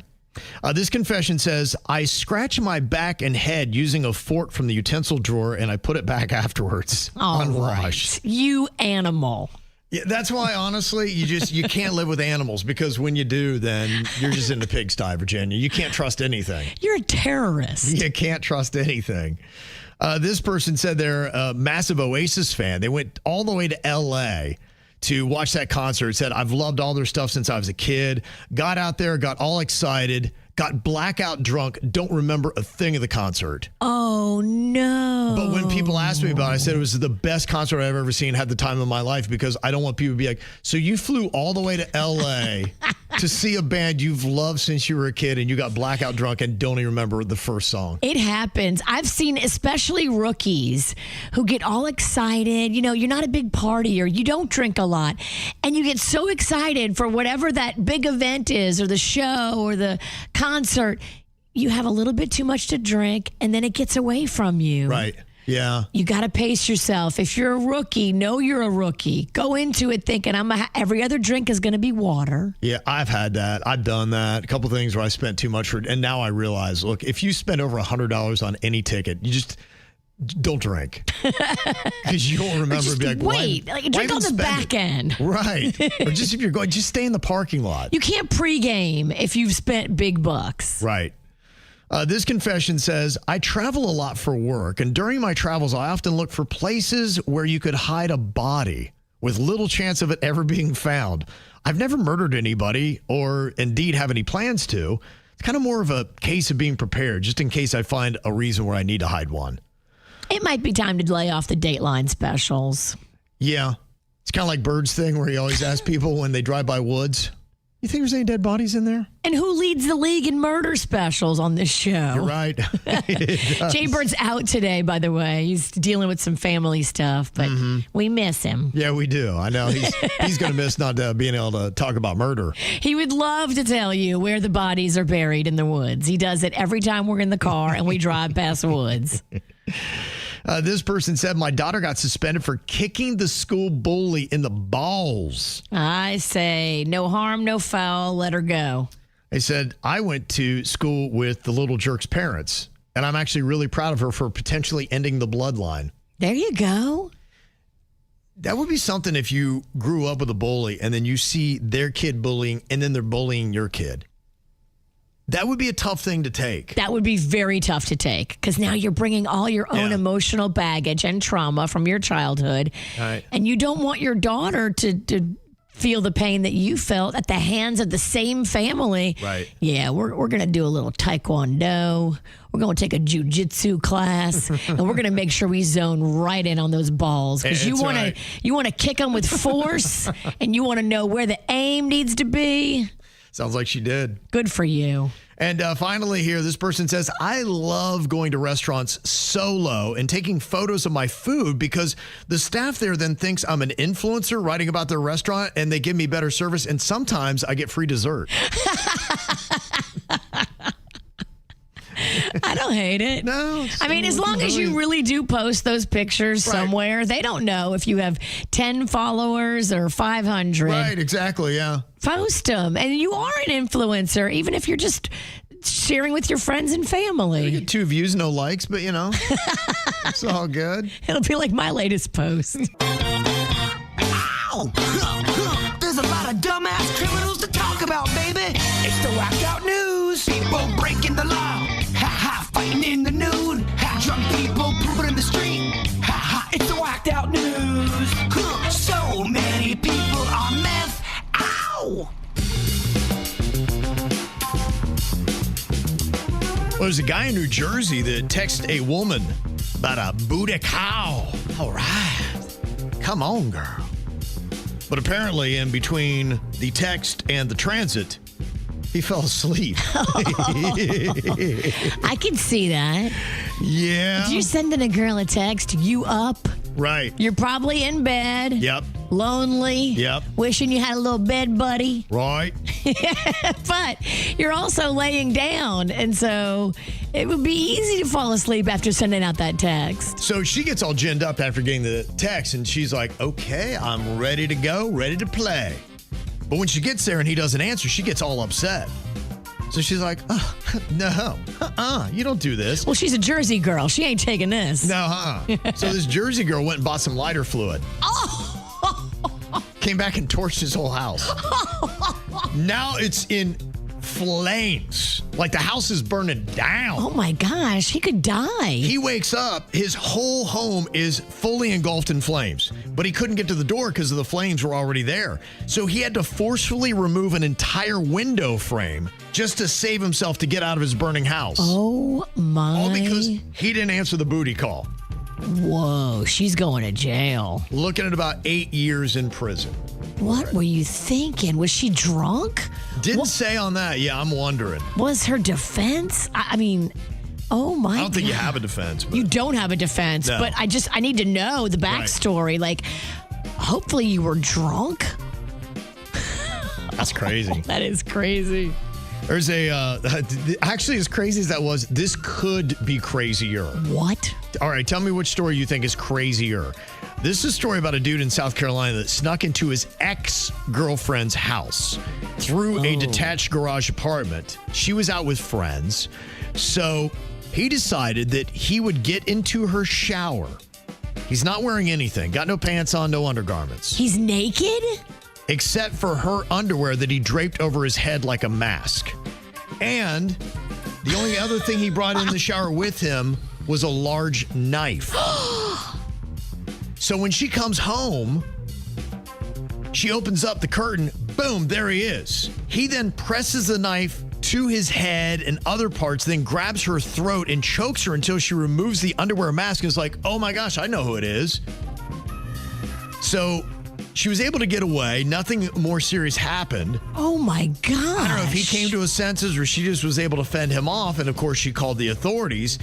This confession says, I scratch my back and head using a fork from the utensil drawer and I put it back afterwards. Unwashed. Right. You animal. Yeah, that's why, honestly, you can't live with animals, because when you do, then you're just in the pigsty, Virginia. You can't trust anything. You're a terrorist. You can't trust anything. This person said they're a massive Oasis fan. They went all the way to L.A. to watch that concert. Said, I've loved all their stuff since I was a kid. Got out there, got all excited, got blackout drunk, don't remember a thing of the concert. Oh, no. But when people asked me about it, I said it was the best concert I've ever seen, had the time of my life, because I don't want people to be like, so you flew all the way to L.A. to see a band you've loved since you were a kid and you got blackout drunk and don't even remember the first song. It happens. I've seen especially rookies who get all excited. You know, you're not a big partier. You don't drink a lot. And you get so excited for whatever that big event is, or the show or the concert. You have a little bit too much to drink and then it gets away from you. Right. Yeah. You got to pace yourself. If you're a rookie, know you're a rookie. Go into it thinking every other drink is going to be water. Yeah, I've had that. I've done that. A couple things where I spent too much and now I realize, look, if you spend over $100 on any ticket, you just don't drink. Because you won't remember. Just be like, wait. Drink on the back end. Right. Or just if you're going, just stay in the parking lot. You can't pregame if you've spent big bucks. Right. This confession says, I travel a lot for work, and during my travels, I often look for places where you could hide a body with little chance of it ever being found. I've never murdered anybody or indeed have any plans to. It's kind of more of a case of being prepared, just in case I find a reason where I need to hide one. It might be time to lay off the Dateline specials. Yeah. It's kind of like Bird's thing where he always asks people when they drive by woods, you think there's any dead bodies in there? And who leads the league in murder specials on this show? You're right. Jbird's out today, by the way. He's dealing with some family stuff, but we miss him. Yeah, we do. I know. He's going to miss not being able to talk about murder. He would love to tell you where the bodies are buried in the woods. He does it every time we're in the car and we drive past woods. This person said, my daughter got suspended for kicking the school bully in the balls. I say, no harm, no foul, let her go. They said, I went to school with the little jerk's parents, and I'm actually really proud of her for potentially ending the bloodline. There you go. That would be something if you grew up with a bully and then you see their kid bullying and then they're bullying your kid. That would be a tough thing to take. That would be very tough to take, because now you're bringing all your own emotional baggage and trauma from your childhood. Right. And you don't want your daughter to feel the pain that you felt at the hands of the same family. Right. Yeah, we're going to do a little taekwondo. We're going to take a jiu-jitsu class, and we're going to make sure we zone right in on those balls, because you want to kick them with force, and you want to know where the aim needs to be. Sounds like she did. Good for you. And finally here, this person says, I love going to restaurants solo and taking photos of my food because the staff there then thinks I'm an influencer writing about their restaurant and they give me better service. And sometimes I get free dessert. I don't hate it. No. I mean, as long as you really do post those pictures somewhere, they don't know if you have 10 followers or 500. Right, exactly, yeah. Post them. And you are an influencer, even if you're just sharing with your friends and family. You get 2 views, no likes, but it's all good. It'll be like my latest post. Ow! There's a lot of dumbass criminals to talk about, baby. It's the whacked out news. People breaking the law. Ha ha, fighting in the nude. Ha, drunk people pooping in the street. Ha ha, it's the whacked out news. So many people on meth. Ow! Well, there's a guy in New Jersey that texted a woman about a booty cow. All right. Come on, girl. But apparently, in between the text and the transit, he fell asleep. I can see that. Yeah. You're sending a girl a text, you up? Right. You're probably in bed. Yep. Lonely. Yep. Wishing you had a little bed buddy. Right. But you're also laying down. And so it would be easy to fall asleep after sending out that text. So she gets all ginned up after getting the text, and she's like, okay, I'm ready to go, ready to play. But when she gets there and he doesn't answer, she gets all upset. So she's like, oh, no, you don't do this. Well, she's a Jersey girl. She ain't taking this. No, So this Jersey girl went and bought some lighter fluid. Came back and torched his whole house. Now it's in flames. Like the house is burning down. Oh my gosh, he could die. He wakes up, his whole home is fully engulfed in flames, but he couldn't get to the door because the flames were already there. So he had to forcefully remove an entire window frame just to save himself to get out of his burning house. Oh my. All because he didn't answer the booty call. Whoa, she's going to jail. Looking at about 8 years in prison. What were you thinking? Was she drunk? Didn't say on that. Yeah, I'm wondering. Was her defense? I mean, oh my God. I don't think you have a defense. But you don't have a defense, No. but I need to know the backstory. Like, hopefully you were drunk. That's crazy. That is crazy. There's actually, as crazy as that was, this could be crazier. What? All right, tell me which story you think is crazier. This is a story about a dude in South Carolina that snuck into his ex-girlfriend's house through a detached garage apartment. She was out with friends, so he decided that he would get into her shower. He's not wearing anything, got no pants on, no undergarments. He's naked? Except for her underwear that he draped over his head like a mask. And the only other thing he brought in the shower with him was a large knife. So when she comes home, she opens up the curtain. Boom, there he is. He then presses the knife to his head and other parts, then grabs her throat and chokes her until she removes the underwear mask and is like, oh my gosh, I know who it is. So she was able to get away. Nothing more serious happened. Oh my gosh. I don't know if he came to his senses or she just was able to fend him off. And of course, she called the authorities.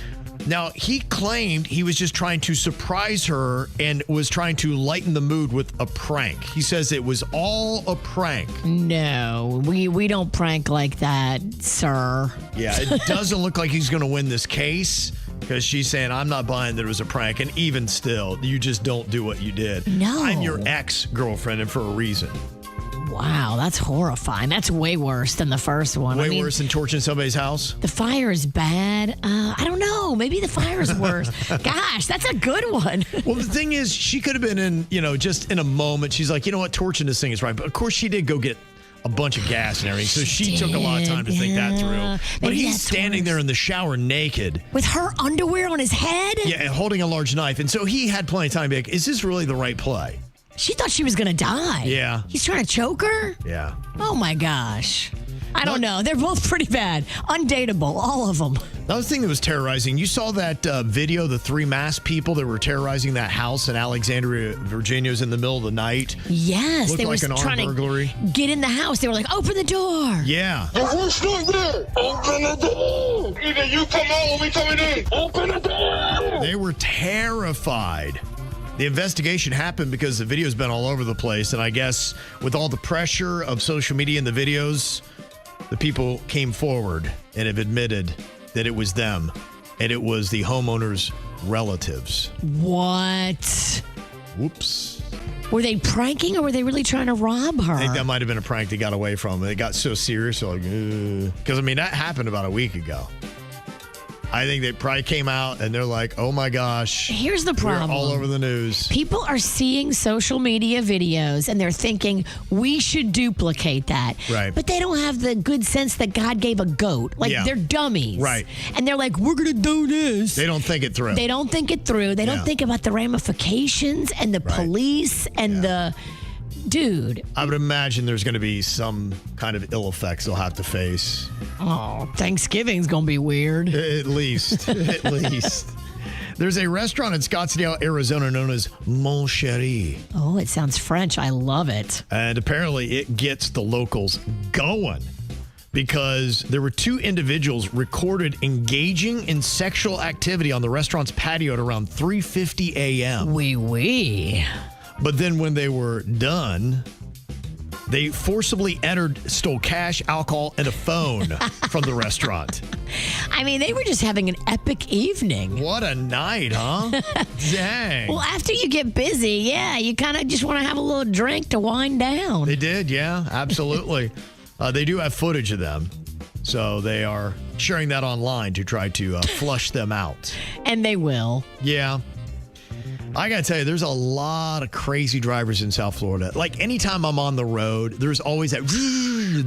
Now, he claimed he was just trying to surprise her and was trying to lighten the mood with a prank. He says it was all a prank. No, we don't prank like that, sir. Yeah, it doesn't look like he's going to win this case because she's saying, I'm not buying that it was a prank. And even still, you just don't do what you did. No. I'm your ex-girlfriend and for a reason. Wow, that's horrifying. That's way worse than the first one. Way worse than torching somebody's house? The fire is bad. I don't know. Maybe the fire is worse. Gosh, that's a good one. Well, the thing is, she could have been in, just in a moment. She's like, you know what? Torching this thing is right. But of course, she did go get a bunch of gas and everything. So she took a lot of time to think that through. But he's standing there in the shower naked. With her underwear on his head? Yeah, and holding a large knife. And so he had plenty of time to be like, is this really the right play? She thought she was going to die. Yeah. He's trying to choke her? Yeah. Oh, my gosh. I don't know. They're both pretty bad. Undateable, all of them. Another thing that was terrorizing, you saw that video, the 3 masked people that were terrorizing that house in Alexandria, Virginia, was in the middle of the night. Yes. Looked they like were an trying armed burglary. to get in the house. They were like, open the door. Yeah. The horse not there. Open the door. Either you come out or we coming in. Open the door. They were terrified. The investigation happened because the video's been all over the place. And I guess with all the pressure of social media and the videos, the people came forward and have admitted that it was them, and it was the homeowner's relatives. What? Whoops. Were they pranking or were they really trying to rob her? I think that might have been a prank they got away from. It got so serious, like, because I mean that happened about a week ago. I think they probably came out and they're like, oh my gosh. Here's the problem. We're all over the news. People are seeing social media videos and they're thinking, we should duplicate that. Right. But they don't have the good sense that God gave a goat. Like, they're dummies. Right. And they're like, we're going to do this. They don't think it through. They don't think it through. They don't think about the ramifications and the police and the... Dude. I would imagine there's going to be some kind of ill effects they'll have to face. Oh, Thanksgiving's going to be weird. At least. At least. There's a restaurant in Scottsdale, Arizona known as Mon Chéri. Oh, it sounds French. I love it. And apparently it gets the locals going because there were 2 individuals recorded engaging in sexual activity on the restaurant's patio at around 3:50 a.m. Wee. But then when they were done, they forcibly stole cash, alcohol, and a phone from the restaurant. I mean, they were just having an epic evening. What a night, huh? Dang. Well, after you get busy, you kind of just want to have a little drink to wind down. They did, yeah, absolutely. They do have footage of them. So they are sharing that online to try to flush them out. And they will. Yeah. I got to tell you, there's a lot of crazy drivers in South Florida. Like, anytime I'm on the road, there's always that,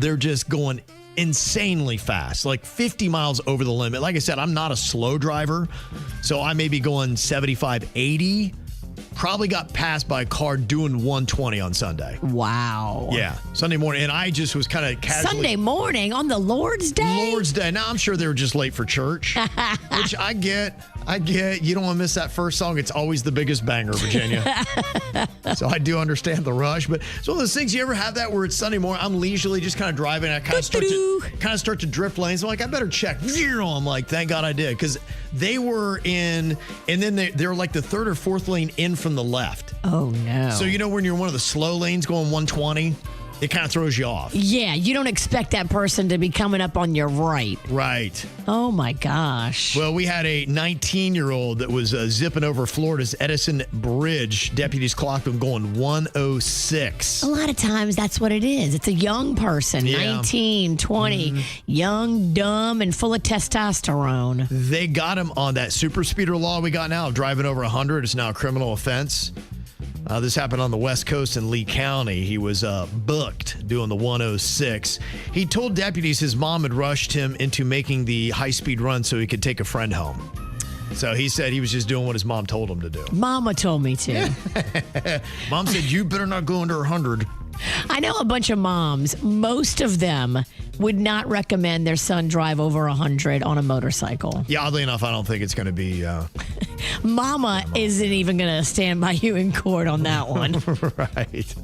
they're just going insanely fast, like 50 miles over the limit. Like I said, I'm not a slow driver, so I may be going 75, 80. Probably got passed by a car doing 120 on Sunday. Wow. Yeah, Sunday morning. And I just was kind of casually... Sunday morning on the Lord's Day? Lord's Day. Now, I'm sure they were just late for church, which I get. You don't want to miss that first song. It's always the biggest banger, Virginia. So I do understand the rush. But it's one of those things, you ever have that where it's Sunday morning, I'm leisurely just kind of driving, and I kind of start to drift lanes. I'm like, I better check. I'm like, thank God I did. Because they were in, and then they're like the 3rd or 4th lane in from the left. Oh, no. So, when you're one of the slow lanes going 120, it kind of throws you off. Yeah, you don't expect that person to be coming up on your right. Right. Oh, my gosh. Well, we had a 19-year-old that was zipping over Florida's Edison Bridge. Deputies clocked him going 106. A lot of times that's what it is. It's a young person, 19, 20, young, dumb, and full of testosterone. They got him on that super speeder law we got now of driving over 100. It's now a criminal offense. This happened on the West Coast in Lee County. He was booked doing the 106. He told deputies his mom had rushed him into making the high-speed run so he could take a friend home. So he said he was just doing what his mom told him to do. Mama told me to. Mom said, you better not go under 100. I know a bunch of moms. Most of them would not recommend their son drive over 100 on a motorcycle. Yeah, oddly enough, I don't think it's going to be... Mama isn't even going to stand by you in court on that one. Right.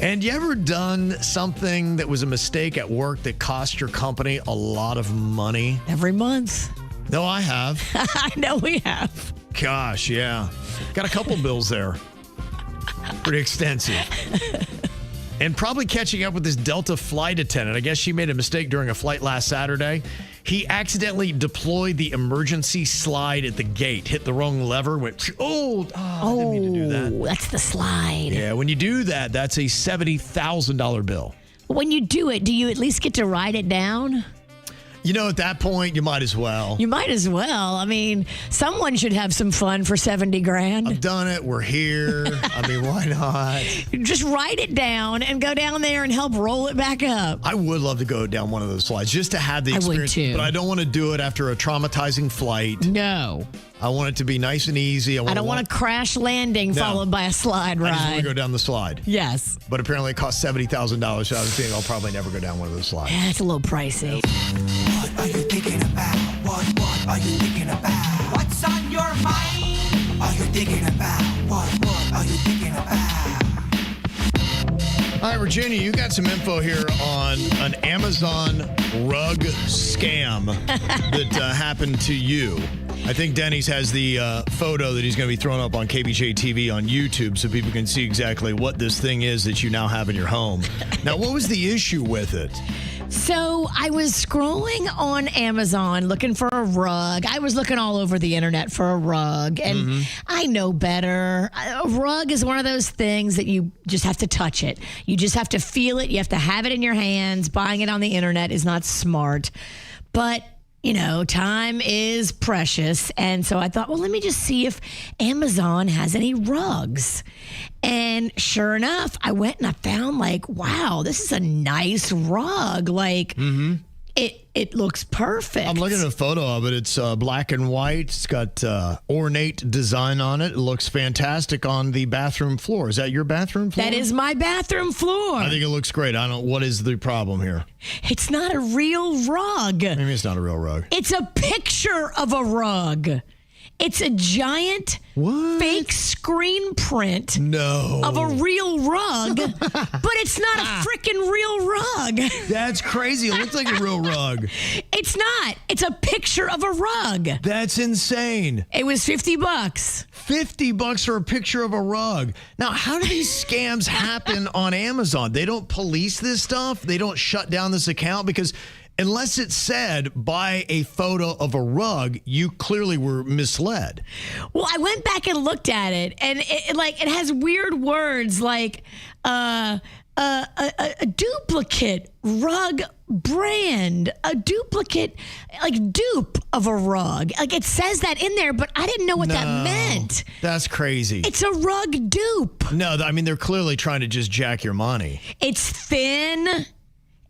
And you ever done something that was a mistake at work that cost your company a lot of money? Every month. No, I have. I know we have. Gosh, yeah. Got a couple bills there. Pretty extensive. And probably catching up with this Delta flight attendant. I guess she made a mistake during a flight last Saturday. He accidentally deployed the emergency slide at the gate, hit the wrong lever, went, I didn't mean to do that. That's the slide. Yeah, when you do that, that's a $70,000 bill. When you do it, do you at least get to write it down? At that point, you might as well. You might as well. I mean, someone should have some fun for $70,000. I've done it. We're here. I mean, why not? Just write it down and go down there and help roll it back up. I would love to go down one of those slides just to have the experience. I would too. But I don't want to do it after a traumatizing flight. No. I want it to be nice and easy. I don't want a crash landing followed by a slide ride. I just want to go down the slide. Yes. But apparently it costs $70,000, so I was thinking I'll probably never go down one of those slides. Yeah, it's a little pricey. What are you thinking about? What are you thinking about? What's on your mind? Are you thinking about? What are you thinking about? All right, Virginia, you got some info here on an Amazon rug scam that happened to you. I think Denny's has the photo that he's going to be throwing up on KBJ TV on YouTube so people can see exactly what this thing is that you now have in your home. Now, what was the issue with it? So I was scrolling on Amazon looking for a rug. I was looking all over the internet for a rug, and I know better. A rug is one of those things that you just have to touch it. You just have to feel it. You have to have it in your hands. Buying it on the internet is not smart. But you know, time is precious. And so I thought, well, let me just see if Amazon has any rugs. And sure enough, I went and I found like, wow, this is a nice rug. Like, it looks perfect. I'm looking at a photo of it. It's black and white. It's got ornate design on it. It looks fantastic on the bathroom floor. Is that your bathroom floor? That is my bathroom floor. I think it looks great. What is the problem here? It's not a real rug. Maybe it's not a real rug. It's a picture of a rug. It's a giant fake screen print of a real rug, but it's not a freaking real rug. That's crazy. It looks like a real rug. It's not. It's a picture of a rug. That's insane. It was $50. $50 for a picture of a rug. Now, how do these scams happen on Amazon? They don't police this stuff? They don't shut down this account? Because unless it said buy a photo of a rug, you clearly were misled. Well, I went back and looked at it, and it has weird words like a duplicate rug brand, a duplicate dupe of a rug. Like it says that in there, but I didn't know what that meant. That's crazy. It's a rug dupe. No, I mean they're clearly trying to just jack your money. It's thin.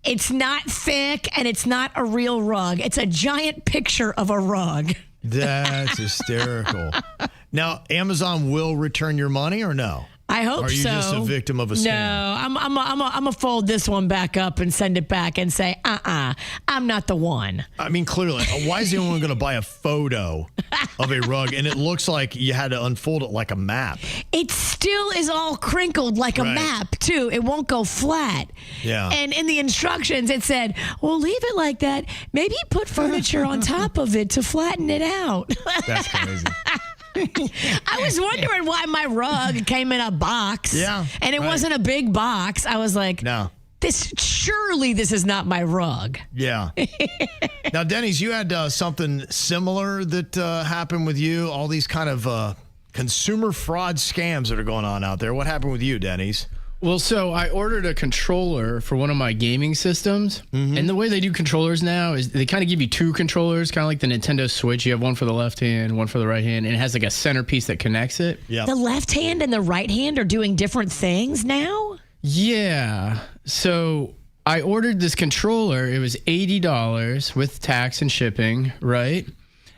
It's not thick, and it's not a real rug. It's a giant picture of a rug. That's hysterical. Now, Amazon will return your money or no? I hope so. Or are you just a victim of a scam? No, I'm gonna fold this one back up and send it back and say, I'm not the one. I mean, clearly, why is anyone going to buy a photo of a rug and it looks like you had to unfold it like a map? It still is all crinkled like a map, too. It won't go flat. Yeah. And in the instructions, it said, well, leave it like that. Maybe put furniture on top of it to flatten it out. That's crazy. I was wondering why my rug came in a box. Yeah. And it wasn't a big box. I was like, no. Surely this is not my rug. Yeah. Now, Denny's, you had something similar that happened with you. All these kind of consumer fraud scams that are going on out there. What happened with you, Denny's? Well, so I ordered a controller for one of my gaming systems. And the way they do controllers now is they kind of give you two controllers, kind of like the Nintendo Switch. You have one for the left hand, one for the right hand, and it has like a centerpiece that connects it. Yeah. The left hand and the right hand are doing different things now? Yeah. So I ordered this controller. It was $80 with tax and shipping, right?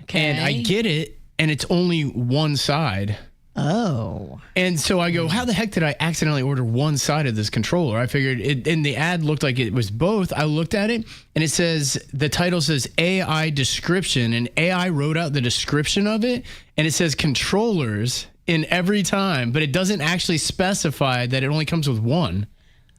Okay. And I get it, and it's only one side. Oh. And so I go, how the heck did I accidentally order one side of this controller? I figured it, and the ad looked like it was both. I looked at it, and it says, the title says AI description, and AI wrote out the description of it, and it says controllers in every time, but it doesn't actually specify that it only comes with one.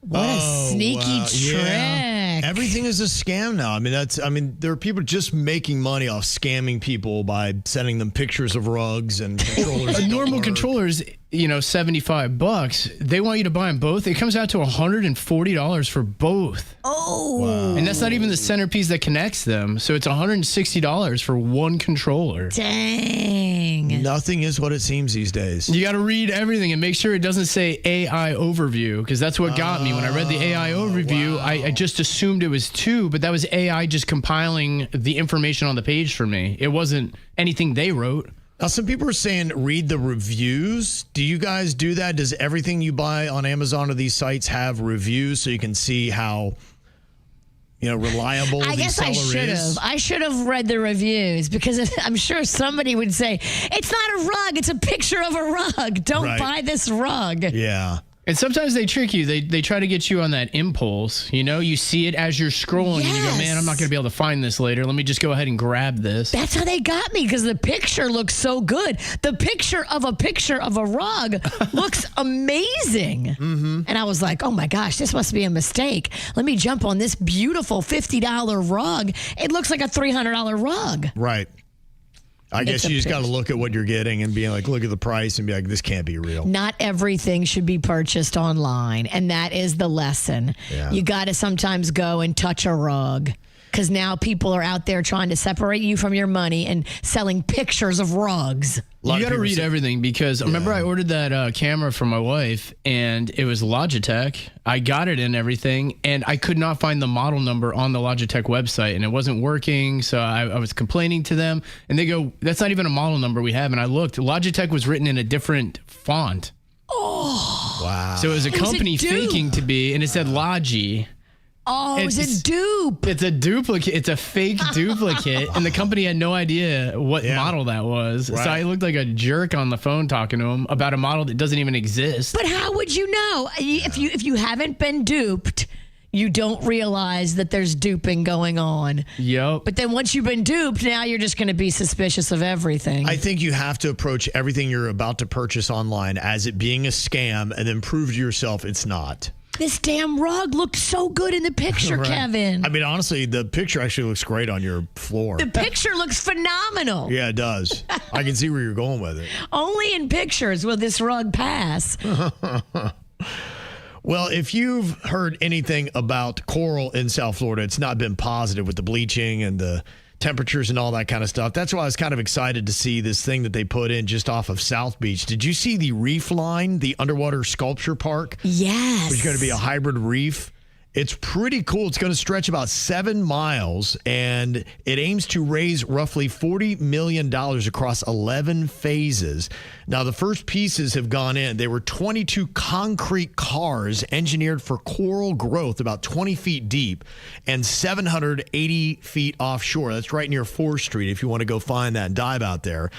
What a sneaky trick. Yeah. Everything is a scam now. I mean, there are people just making money off scamming people by sending them pictures of rugs and controllers. A normal controller is, $75. They want you to buy them both. It comes out to $140 for both. Oh. Wow. And that's not even the centerpiece that connects them. So it's $160 for one controller. Dang. Nothing is what it seems these days. You got to read everything and make sure it doesn't say AI overview, because that's what got me. When I read the AI overview, wow. I just assumed it was two, but that was AI just compiling the information on the page for me. It wasn't anything they wrote. Now, some people are saying read the reviews. Do you guys do that? Does everything you buy on Amazon or these sites have reviews so you can see how reliable the seller is? I guess I should have. I should have read the reviews, because I'm sure somebody would say, it's not a rug, it's a picture of a rug. Don't buy this rug. Yeah. And sometimes they trick you. They try to get you on that impulse. You see it as you're scrolling, and you go, man, I'm not going to be able to find this later. Let me just go ahead and grab this. That's how they got me, because the picture looks so good. The picture of a rug looks amazing. Mm-hmm. And I was like, oh my gosh, this must be a mistake. Let me jump on this beautiful $50 rug. It looks like a $300 rug. Right. I guess you just got to look at what you're getting and be like, look at the price and be like, this can't be real. Not everything should be purchased online, and that is the lesson. Yeah. You got to sometimes go and touch a rug, because now people are out there trying to separate you from your money and selling pictures of rugs. You got to read everything, because remember I ordered that camera for my wife, and it was Logitech. I got it and everything, and I could not find the model number on the Logitech website, and it wasn't working, so I was complaining to them, and they go, that's not even a model number we have. And I looked, Logitech was written in a different font. Oh. Wow. So it was a company faking to be, and it said Logi. Oh, it's a dupe. It's a duplicate. It's a fake duplicate. And the company had no idea what model that was. Right. So I looked like a jerk on the phone talking to him about a model that doesn't even exist. But how would you know? If you haven't been duped, you don't realize that there's duping going on. Yep. But then once you've been duped, now you're just going to be suspicious of everything. I think you have to approach everything you're about to purchase online as it being a scam and then prove to yourself it's not. This damn rug looked so good in the picture, Right. Kevin. I mean, honestly, the picture actually looks great on your floor. The picture looks phenomenal. Yeah, it does. I can see where you're going with it. Only in pictures will this rug pass. Well, if you've heard anything about coral in South Florida, it's not been positive with the bleaching and the temperatures and all that kind of stuff. That's why I was kind of excited to see this thing that they put in just off of South Beach. Did you see the reef line, the underwater sculpture park? Yes. Which is going to be a hybrid reef. It's pretty cool. It's going to stretch about 7 miles, and it aims to raise roughly $40 million across 11 phases. Now, the first pieces have gone in. They were 22 concrete cars engineered for coral growth about 20 feet deep and 780 feet offshore. That's right near 4th Street if you want to go find that and dive out there.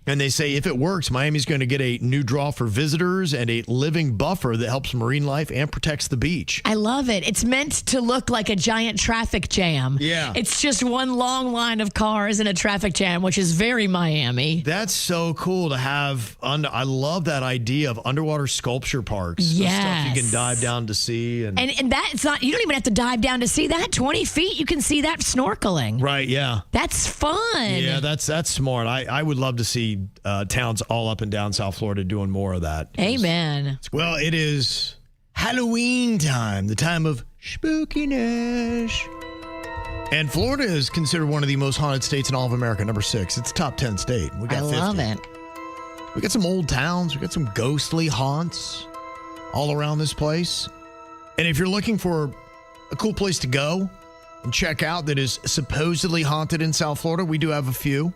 And they say if it works, Miami's going to get a new draw for visitors and a living buffer that helps marine life and protects the beach. I love it. It's meant to look like a giant traffic jam. Yeah. It's just one long line of cars in a traffic jam, which is very Miami. That's so cool to have. I love that idea of underwater sculpture parks. The stuff you can dive down to see. And that's not, you don't even have to dive down to see that. 20 feet, you can see that snorkeling. Right, yeah. That's fun. Yeah, that's smart. I would love to see towns all up and down South Florida doing more of that. Amen. Well, it is Halloween time, the time of spookiness. And Florida is considered one of the most haunted states in all of America, number 6. It's a top 10 state. We got 50. Love it. We got some old towns. We got some ghostly haunts all around this place. And if you're looking for a cool place to go and check out that is supposedly haunted in South Florida, we do have a few.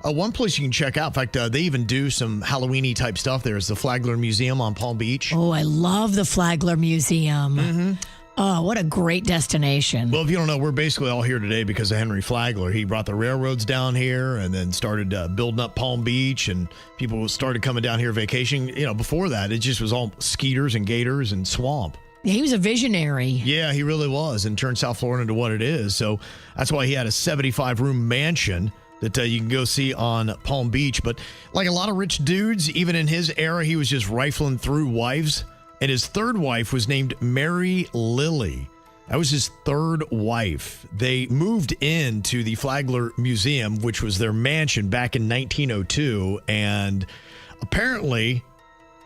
One place you can check out, in fact, they even do some Halloween-y type stuff there, is the Flagler Museum on Palm Beach. Oh, I love the Flagler Museum. Mm-hmm. Oh, what a great destination. Well, if you don't know, we're basically all here today because of Henry Flagler. He brought the railroads down here and then started building up Palm Beach, and people started coming down here vacationing. You know, before that, it just was all skeeters and gators and swamp. He was a visionary. Yeah, he really was, and turned South Florida into what it is. So that's why he had a 75-room mansion that you can go see on Palm Beach. But like a lot of rich dudes, even in his era, he was just rifling through wives. And his third wife was named Mary Lily. That was his third wife. They moved into the Flagler Museum, which was their mansion back in 1902. And apparently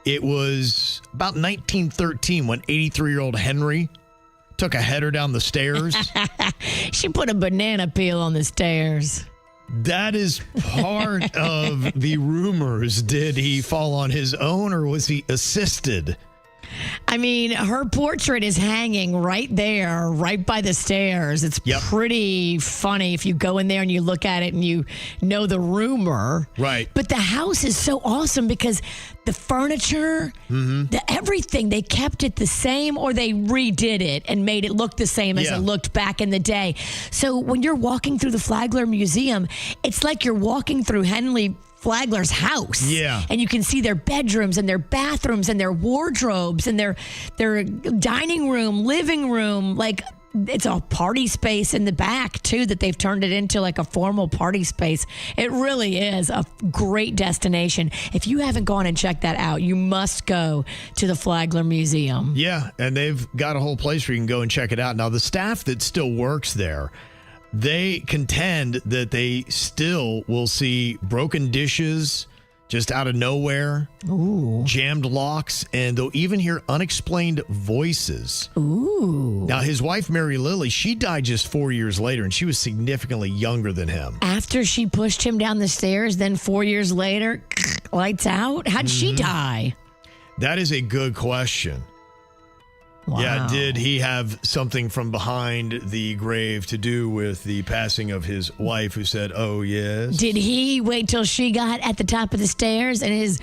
it was about 1913 when 83-year-old Henry took a header down the stairs. She put a banana peel on the stairs. That is part of the rumors. Did he fall on his own or was he assisted? I mean, her portrait is hanging right there, right by the stairs. It's pretty funny if you go in there and you look at it and you know the rumor. Right. But the house is so awesome because the furniture, the everything, they kept it the same or they redid it and made it look the same as it looked back in the day. So when you're walking through the Flagler Museum, it's like you're walking through Henry Flagler's house. Yeah. And you can see their bedrooms and their bathrooms and their wardrobes and their dining room, living room. Like, it's a party space in the back, too, that they've turned it into like a formal party space. It really is a great destination. If you haven't gone and checked that out, you must go to the Flagler Museum. Yeah, and they've got a whole place where you can go and check it out. Now, the staff that still works there, They contend that they still will see broken dishes just out of nowhere, jammed locks, and they'll even hear unexplained voices. Ooh. Now, his wife, Mary Lily, she died just 4 years later, and she was significantly younger than him. After she pushed him down the stairs, then 4 years later, lights out? How'd she die? That is a good question. Wow. Yeah, did he have something from behind the grave to do with the passing of his wife who said, oh, yes? Did he wait till she got at the top of the stairs and his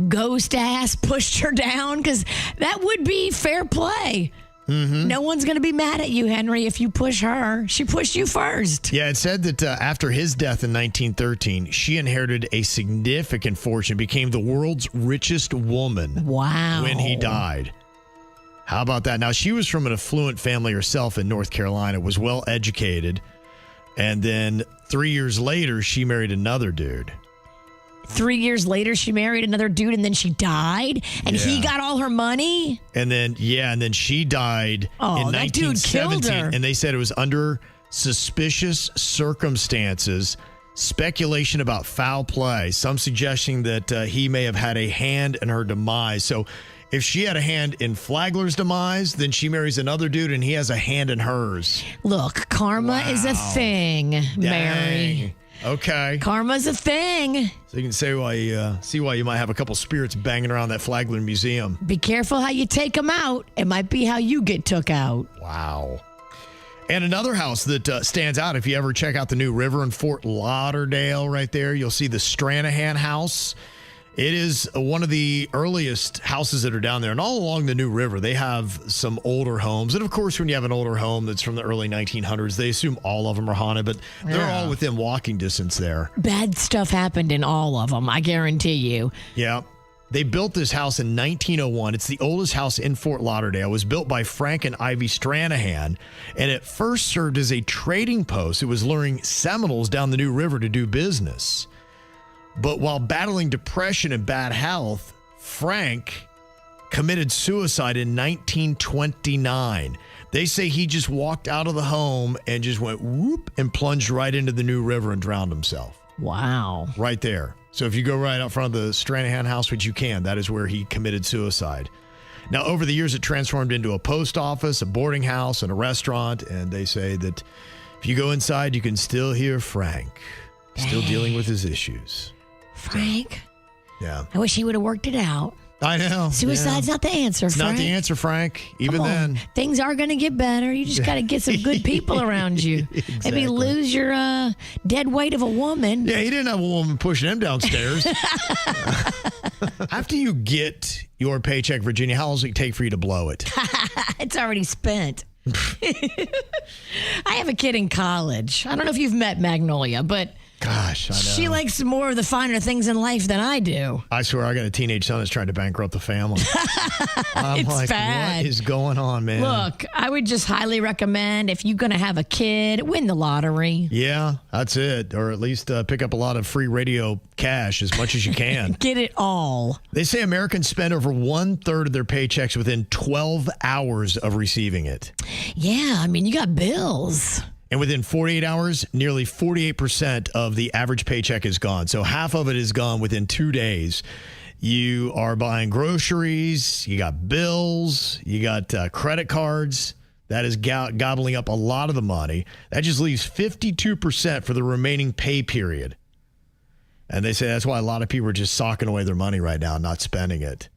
ghost ass pushed her down? Because that would be fair play. Mm-hmm. No one's going to be mad at you, Henry, if you push her. She pushed you first. Yeah, it said that after his death in 1913, she inherited a significant fortune, became the world's richest woman. Wow. When he died. How about that? Now, she was from an affluent family herself in North Carolina, was well educated. And then 3 years later, she married another dude. 3 years later, she married another dude and then she died and he got all her money. And then, she died in that dude killed 1917. her. And they said it was under suspicious circumstances, speculation about foul play, some suggesting that he may have had a hand in her demise. So if she had a hand in Flagler's demise, then she marries another dude and he has a hand in hers. Look, karma is a thing, Mary. Okay. Karma's a thing. So you can see why you might have a couple spirits banging around that Flagler Museum. Be careful how you take them out. It might be how you get took out. Wow. And another house that stands out, if you ever check out the New River in Fort Lauderdale right there, you'll see the Stranahan House. It is one of the earliest houses that are down there. And all along the New River, they have some older homes. And, of course, when you have an older home that's from the early 1900s, they assume all of them are haunted. But they're all within walking distance there. Bad stuff happened in all of them, I guarantee you. Yeah. They built this house in 1901. It's the oldest house in Fort Lauderdale. It was built by Frank and Ivy Stranahan. And it first served as a trading post. It was luring Seminoles down the New River to do business. But while battling depression and bad health, Frank committed suicide in 1929. They say he just walked out of the home and just went whoop and plunged right into the New River and drowned himself. Wow. Right there. So if you go right out front of the Stranahan house, which you can, that is where he committed suicide. Now, over the years, it transformed into a post office, a boarding house, and a restaurant. And they say that if you go inside, you can still hear Frank still dealing with his issues. Frank? Yeah. I wish he would have worked it out. I know. Suicide's not the answer, It's Frank. not the answer, Frank. Even Come on. then. Things are going to get better. You just got to get some good people around you. Exactly. Maybe lose your dead weight of a woman. Yeah, he didn't have a woman pushing him downstairs. After you get your paycheck, Virginia, how long does it take for you to blow it? It's already spent. I have a kid in college. I don't know if you've met Magnolia, but gosh, I know. She likes more of the finer things in life than I do. I swear, I got a teenage son that's trying to bankrupt the family. I'm It's like, bad. what is going on, man? Look, I would just highly recommend if you're going to have a kid, win the lottery. Yeah, that's it. Or at least pick up a lot of free radio cash as much as you can. Get it all. They say Americans spend over 1/3 of their paychecks within 12 hours of receiving it. Yeah, I mean, you got bills. And within 48 hours, nearly 48% of the average paycheck is gone. So half of it is gone within 2 days. You are buying groceries, you got bills, you got credit cards. That is gobbling up a lot of the money. That just leaves 52% for the remaining pay period. And they say that's why a lot of people are just socking away their money right now, not spending it.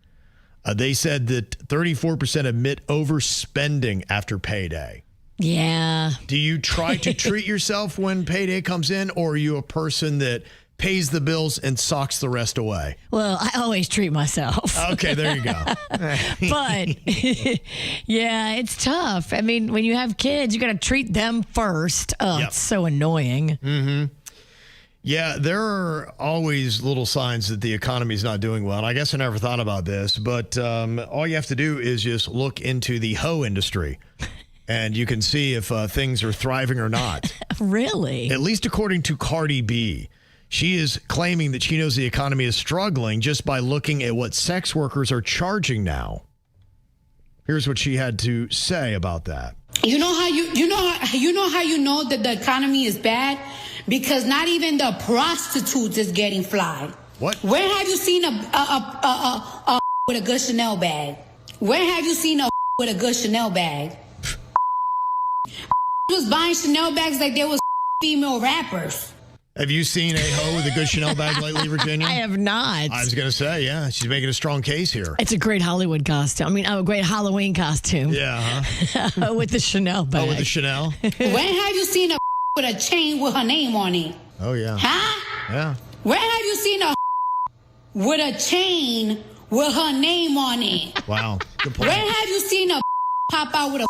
They said that 34% admit overspending after payday. Yeah. Do you try to treat yourself when payday comes in, or are you a person that pays the bills and socks the rest away? Well, I always treat myself. Okay, there you go. But, yeah, it's tough. I mean, when you have kids, you got to treat them first. Oh, It's so annoying. Mm-hmm. Yeah, there are always little signs that the economy is not doing well. And I guess I never thought about this, but all you have to do is just look into the hoe industry. And you can see if things are thriving or not. Really? At least according to Cardi B. She is claiming that she knows the economy is struggling just by looking at what sex workers are charging now. Here's what she had to say about that. You know how you know that the economy is bad? Because not even the prostitutes is getting fly. What? Where have you seen a with a good Chanel bag? Where have you seen a with a good Chanel bag? Was buying Chanel bags like there was female rappers. Have you seen a hoe with a good Chanel bag lately, Virginia? I have not. I was going to say, yeah, she's making a strong case here. It's a great Hollywood costume. I mean, a great Halloween costume. Yeah, with the Chanel bag. Oh, with the Chanel? When have you seen a with a chain with her name on it? Oh, yeah. Huh? Yeah. Where have you seen a with a chain with her name on it? Wow. Good point. Where have you seen a pop out with a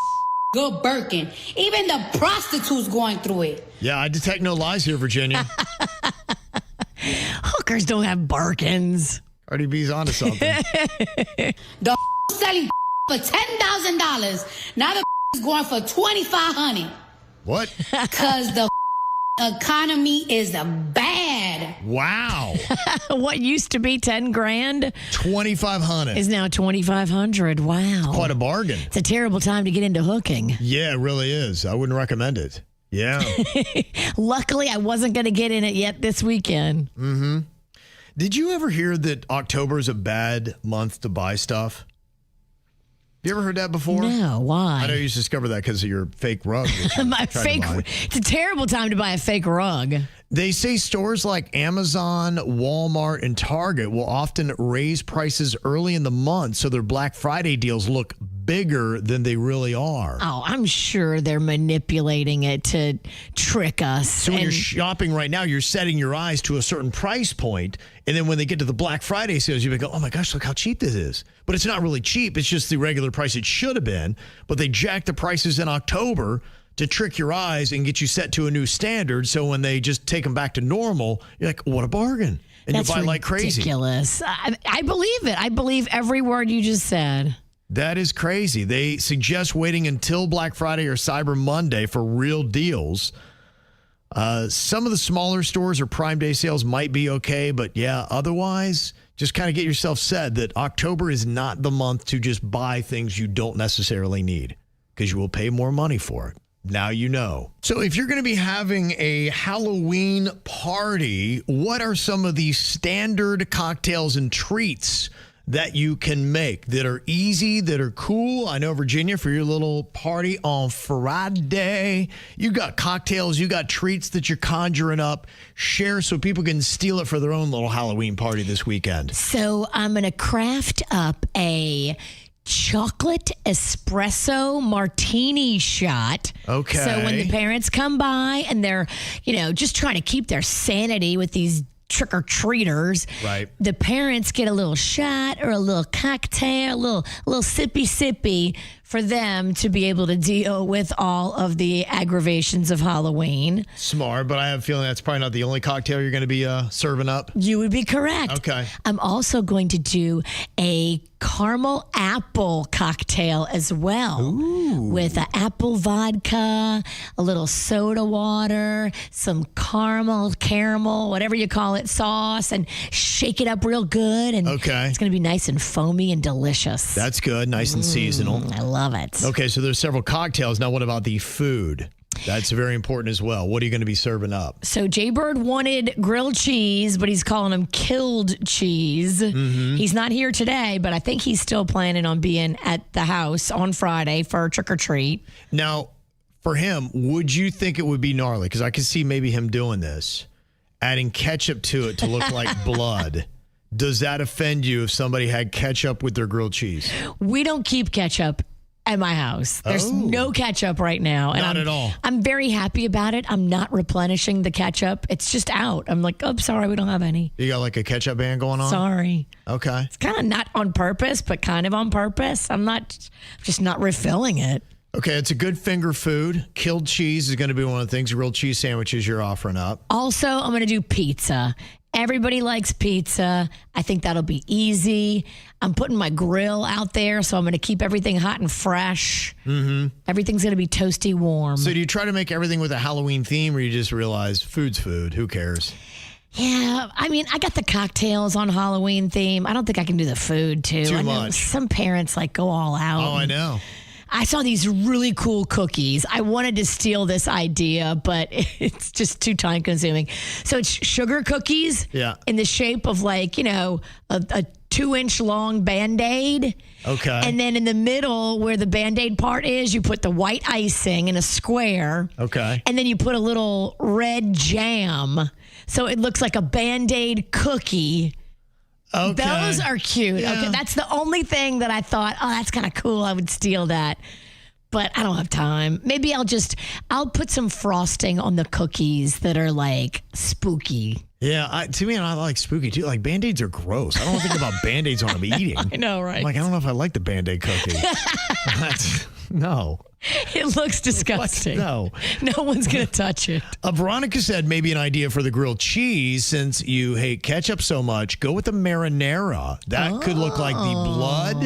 good Birkin? Even the prostitutes going through it. Yeah, I detect no lies here, Virginia. Hookers don't have Birkins. Cardi B's onto something. The selling for $10,000. Now the is going for $2,500. What? Because the economy is bad. Wow. What used to be 10 grand $2,500 is now $2,500. Wow. Quite a bargain. It's a terrible time to get into hooking. Yeah, it really is. I wouldn't recommend it. Yeah. Luckily, I wasn't going to get in it yet this weekend. Mm-hmm. Did you ever hear that October is a bad month to buy stuff? You ever heard that before? No, why? I know you just discovered that because of your fake rug. My fake. It's a terrible time to buy a fake rug. They say stores like Amazon, Walmart, and Target will often raise prices early in the month so their Black Friday deals look bigger than they really are. Oh, I'm sure they're manipulating it to trick us. So when you're shopping right now, you're setting your eyes to a certain price point, and then when they get to the Black Friday sales, you go, oh my gosh, look how cheap this is. But it's not really cheap. It's just the regular price it should have been. But they jacked the prices in October to trick your eyes and get you set to a new standard. So when they just take them back to normal, you're like, what a bargain. And That's you buy like crazy. Ridiculous. I believe it. I believe every word you just said. That is crazy. They suggest waiting until Black Friday or Cyber Monday for real deals. Some of the smaller stores or Prime Day sales might be okay, but yeah, otherwise, just kind of get yourself set that October is not the month to just buy things you don't necessarily need because you will pay more money for it. Now you know. So if you're going to be having a Halloween party, what are some of the standard cocktails and treats that you can make that are easy, that are cool? I know, Virginia, for your little party on Friday, you got cocktails, you got treats that you're conjuring up. Share so people can steal it for their own little Halloween party this weekend. So I'm going to craft up a chocolate espresso martini shot. Okay. So when the parents come by and they're, just trying to keep their sanity with these trick-or-treaters, right? The parents get a little shot or a little cocktail, a little sippy for them to be able to deal with all of the aggravations of Halloween. Smart, but I have a feeling that's probably not the only cocktail you're going to be serving up. You would be correct. Okay. I'm also going to do a caramel apple cocktail as well. Ooh. With an apple vodka, a little soda water, some caramel, whatever you call it, sauce, and shake it up real good. And okay. It's going to be nice and foamy and delicious. That's good. Nice and seasonal. I love it. Okay, so there's several cocktails. Now, what about the food? That's very important as well. What are you going to be serving up? So Jbird wanted grilled cheese, but he's calling them killed cheese. Mm-hmm. He's not here today, but I think he's still planning on being at the house on Friday for trick or treat. Now, for him, would you think it would be gnarly? Because I could see maybe him doing this, adding ketchup to it to look like blood. Does that offend you if somebody had ketchup with their grilled cheese? We don't keep ketchup at my house. There's no ketchup right now. Not at all. I'm very happy about it. I'm not replenishing the ketchup. It's just out. I'm like, oh, sorry, we don't have any. You got like a ketchup ban going on? Sorry. Okay. It's kind of not on purpose, but kind of on purpose. I'm just not refilling it. Okay, it's a good finger food. Killed cheese is going to be one of the things. Grilled cheese sandwiches you're offering up. Also, I'm going to do pizza. Everybody likes pizza. I think that'll be easy. I'm putting my grill out there, so I'm going to keep everything hot and fresh. Mm-hmm. Everything's going to be toasty warm. So do you try to make everything with a Halloween theme, or you just realize food's food? Who cares? Yeah, I mean, I got the cocktails on Halloween theme. I don't think I can do the food, too. Too I know much. some parents, go all out. Oh, I know. I saw these really cool cookies. I wanted to steal this idea, but it's just too time consuming. So it's sugar cookies in the shape of like, you know, a 2-inch long Band-Aid. Okay. And then in the middle where the Band-Aid part is, you put the white icing in a square. Okay. And then you put a little red jam. So it looks like a Band-Aid cookie. Okay. Those are cute. Yeah. Okay, that's the only thing that I thought, oh, that's kind of cool. I would steal that. But I don't have time. Maybe I'll put some frosting on the cookies that are like spooky. Yeah, to me, I like spooky too. Like Band-Aids are gross. I don't think about Band-Aids when I'm eating. I know, right? I'm like, I don't know if I like the Band-Aid cookie. No. It looks disgusting. No. No one's going to touch it. Veronica said maybe an idea for the grilled cheese, since you hate ketchup so much, go with the marinara. That could look like the blood.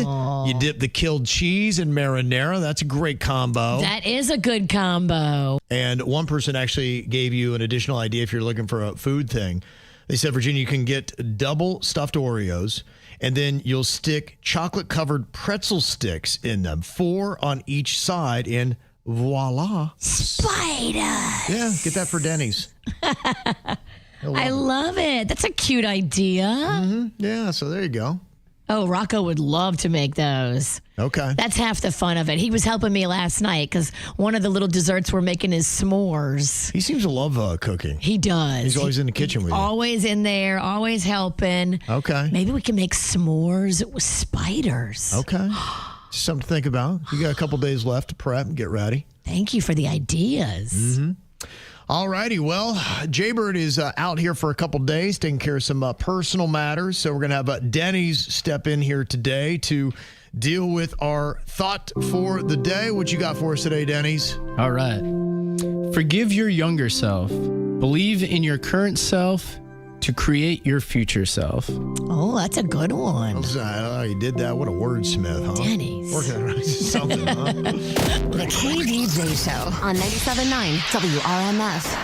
You dip the killed cheese in marinara. That's a great combo. That is a good combo. And one person actually gave you an additional idea if you're looking for a food thing. They said, Virginia, you can get double stuffed Oreos, and then you'll stick chocolate-covered pretzel sticks in them, 4 on each side, and voila. Spiders. Yeah, get that for Denny's. I love it. That's a cute idea. Mm-hmm. Yeah, so there you go. Oh, Rocco would love to make those. Okay. That's half the fun of it. He was helping me last night because one of the little desserts we're making is s'mores. He seems to love cooking. He does. He's always in the kitchen with you. Always in there, always helping. Okay. Maybe we can make s'mores with spiders. Okay. Just something to think about. You got a couple days left to prep and get ready. Thank you for the ideas. Mm-hmm. All righty. Well, Jbird is out here for a couple days taking care of some personal matters. So we're going to have Denny's step in here today to deal with our thought for the day. What you got for us today, Denny's? All right. Forgive your younger self. Believe in your current self to create your future self. Oh, that's a good one. Oh, you did that. What a wordsmith, huh? Denny's. Working on something, huh? The KVJ Show on 97.9 WRMF.